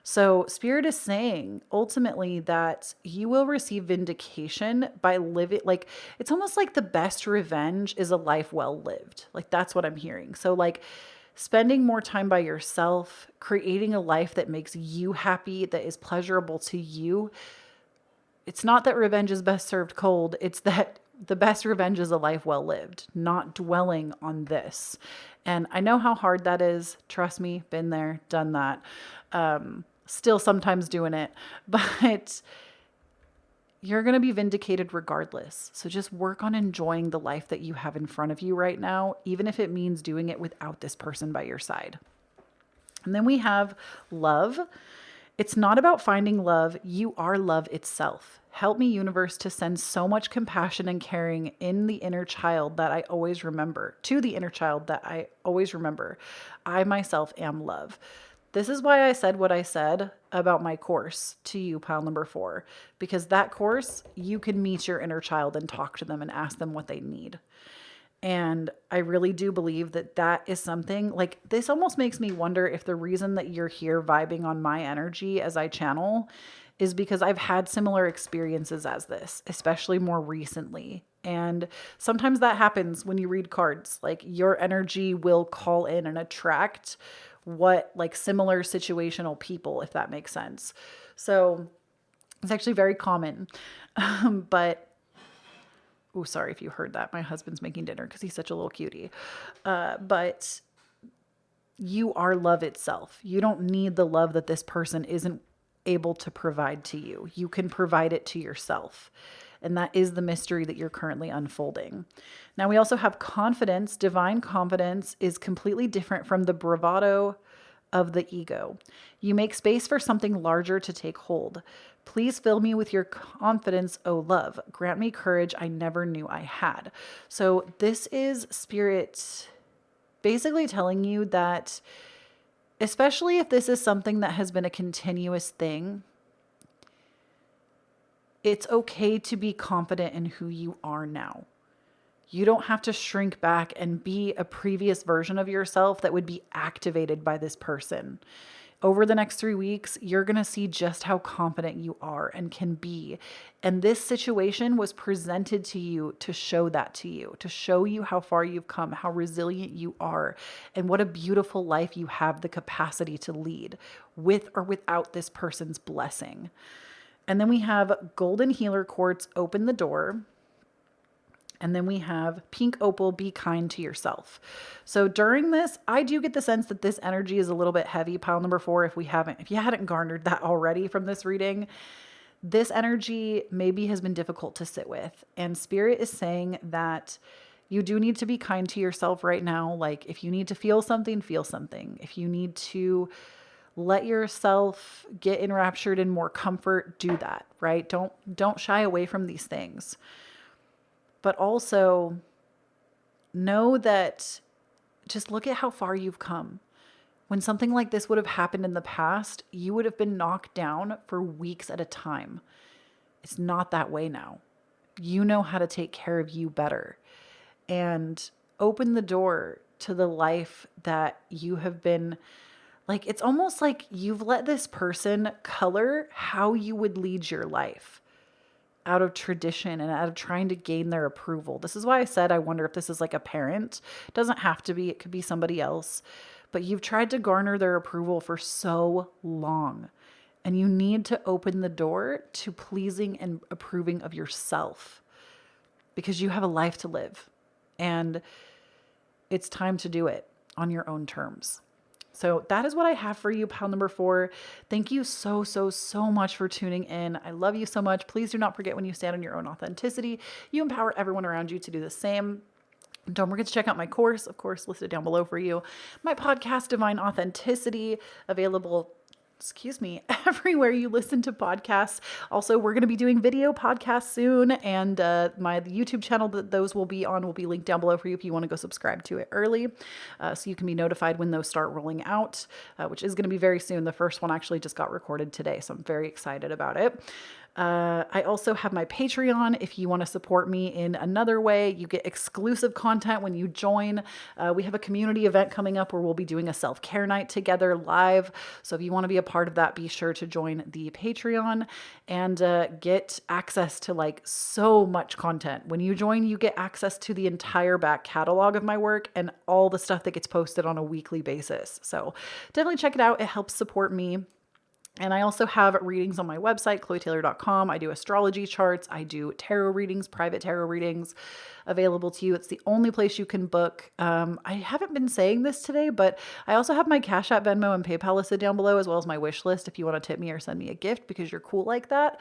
So Spirit is saying ultimately that you will receive vindication by living, like, it's almost like the best revenge is a life well lived. Like, that's what I'm hearing. So like spending more time by yourself, creating a life that makes you happy, that is pleasurable to you. It's not that revenge is best served cold. It's that the best revenge is a life well lived, not dwelling on this. And I know how hard that is. Trust me, been there, done that. Still sometimes doing it, but you're going to be vindicated regardless. So just work on enjoying the life that you have in front of you right now, even if it means doing it without this person by your side. And then we have love. It's not about finding love. You are love itself. Help me, universe, to send so much compassion and caring in the inner child that I always remember, to the inner child that I always remember. I myself am love. This is why I said what I said about my course to you, pile number 4, because that course, you can meet your inner child and talk to them and ask them what they need. And I really do believe that that is something like this almost makes me wonder if the reason that you're here vibing on my energy as I channel is because I've had similar experiences as this, especially more recently. And sometimes that happens when you read cards, like your energy will call in and attract what like similar situational people, if that makes sense. So it's actually very common. But oh, sorry if you heard that. My husband's making dinner because he's such a little cutie. But you are love itself. You don't need the love that this person isn't able to provide to you. You can provide it to yourself. And that is the mystery that you're currently unfolding. Now we also have confidence. Divine confidence is completely different from the bravado of the ego. You make space for something larger to take hold. Please fill me with your confidence, O love. Grant me courage I never knew I had. So this is Spirit basically telling you that, especially if this is something that has been a continuous thing, it's okay to be confident in who you are now. You don't have to shrink back and be a previous version of yourself that would be activated by this person. Over the next 3 weeks, you're going to see just how confident you are and can be. And this situation was presented to you to show that to you, to show you how far you've come, how resilient you are, and what a beautiful life you have the capacity to lead with or without this person's blessing. And then we have golden healer quartz, open the door. And then we have pink opal, be kind to yourself. So during this, I do get the sense that this energy is a little bit heavy, pile number 4, if you hadn't garnered that already from this reading. This energy maybe has been difficult to sit with. And Spirit is saying that you do need to be kind to yourself right now. Like if you need to feel something, feel something. If you need to let yourself get enraptured in more comfort, do that, right? Don't shy away from these things. But also know that just look at how far you've come. When something like this would have happened in the past, you would have been knocked down for weeks at a time. It's not that way now. You know how to take care of you better and open the door to the life that you have been. Like, it's almost like you've let this person color how you would lead your life out of tradition and out of trying to gain their approval. This is why I said I wonder if this is like a parent. It doesn't have to be, it could be somebody else. But you've tried to garner their approval for so long. And you need to open the door to pleasing and approving of yourself because you have a life to live. And it's time to do it on your own terms. So that is what I have for you, pile number 4. Thank you so much for tuning in. I love you so much. Please do not forget, when you stand on your own authenticity, you empower everyone around you to do the same. Don't forget to check out my course, of course, listed down below for you. My podcast, Divine Authenticity, available everywhere you listen to podcasts. Also, we're going to be doing video podcasts soon, and my YouTube channel that those will be on will be linked down below for you if you want to go subscribe to it early, so you can be notified when those start rolling out, which is going to be very soon. The first one actually just got recorded today, so I'm very excited about it. I also have my Patreon. If you want to support me in another way, you get exclusive content when you join. We have a community event coming up where we'll be doing a self-care night together live. So if you want to be a part of that, be sure to join the Patreon and get access to like so much content. When you join, you get access to the entire back catalog of my work and all the stuff that gets posted on a weekly basis. So definitely check it out. It helps support me. And I also have readings on my website, KhloeTaylor.com. I do astrology charts. I do tarot readings, private tarot readings available to you. It's the only place you can book. I haven't been saying this today, but I also have my Cashapp, Venmo, and PayPal listed down below, as well as my wish list if you want to tip me or send me a gift because you're cool like that.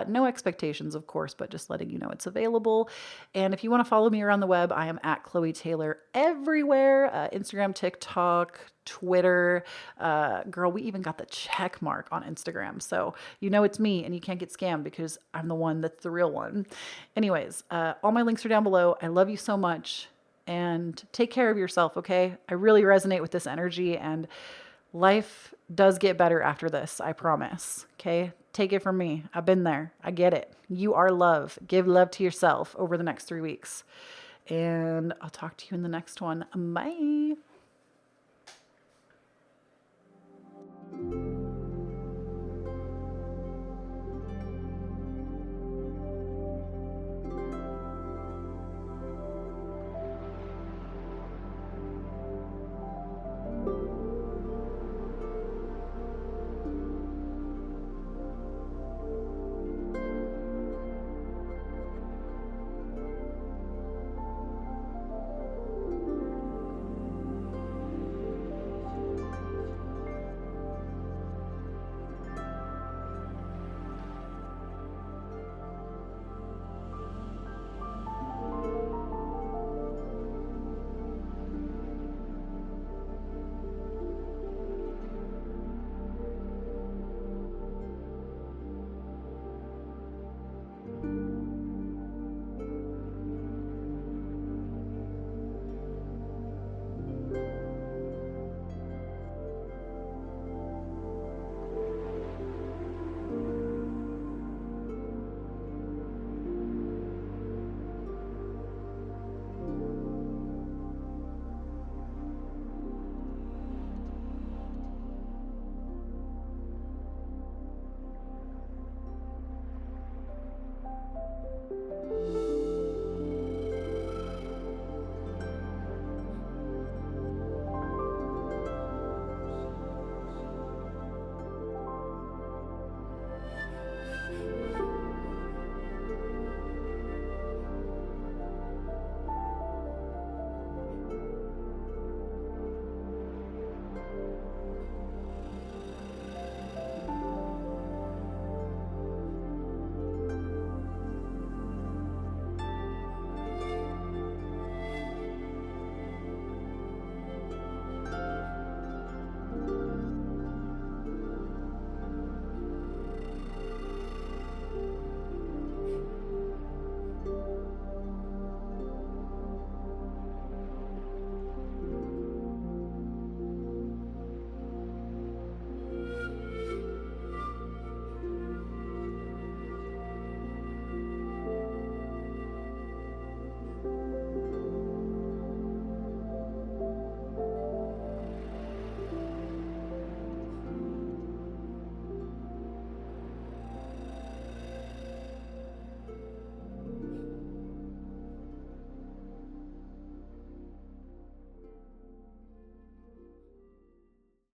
No expectations, of course, but just letting you know it's available. And if you want to follow me around the web, I am at Kloee Taylor everywhere. Instagram, TikTok, Twitter. Girl, we even got the check mark on Instagram. So you know it's me and you can't get scammed because I'm the one that's the real one. Anyways, all my links are down below. I love you so much and take care of yourself, okay? I really resonate with this energy and life does get better after this, I promise, okay? Take it from me. I've been there. I get it. You are love. Give love to yourself over the next 3 weeks. And I'll talk to you in the next one. Bye.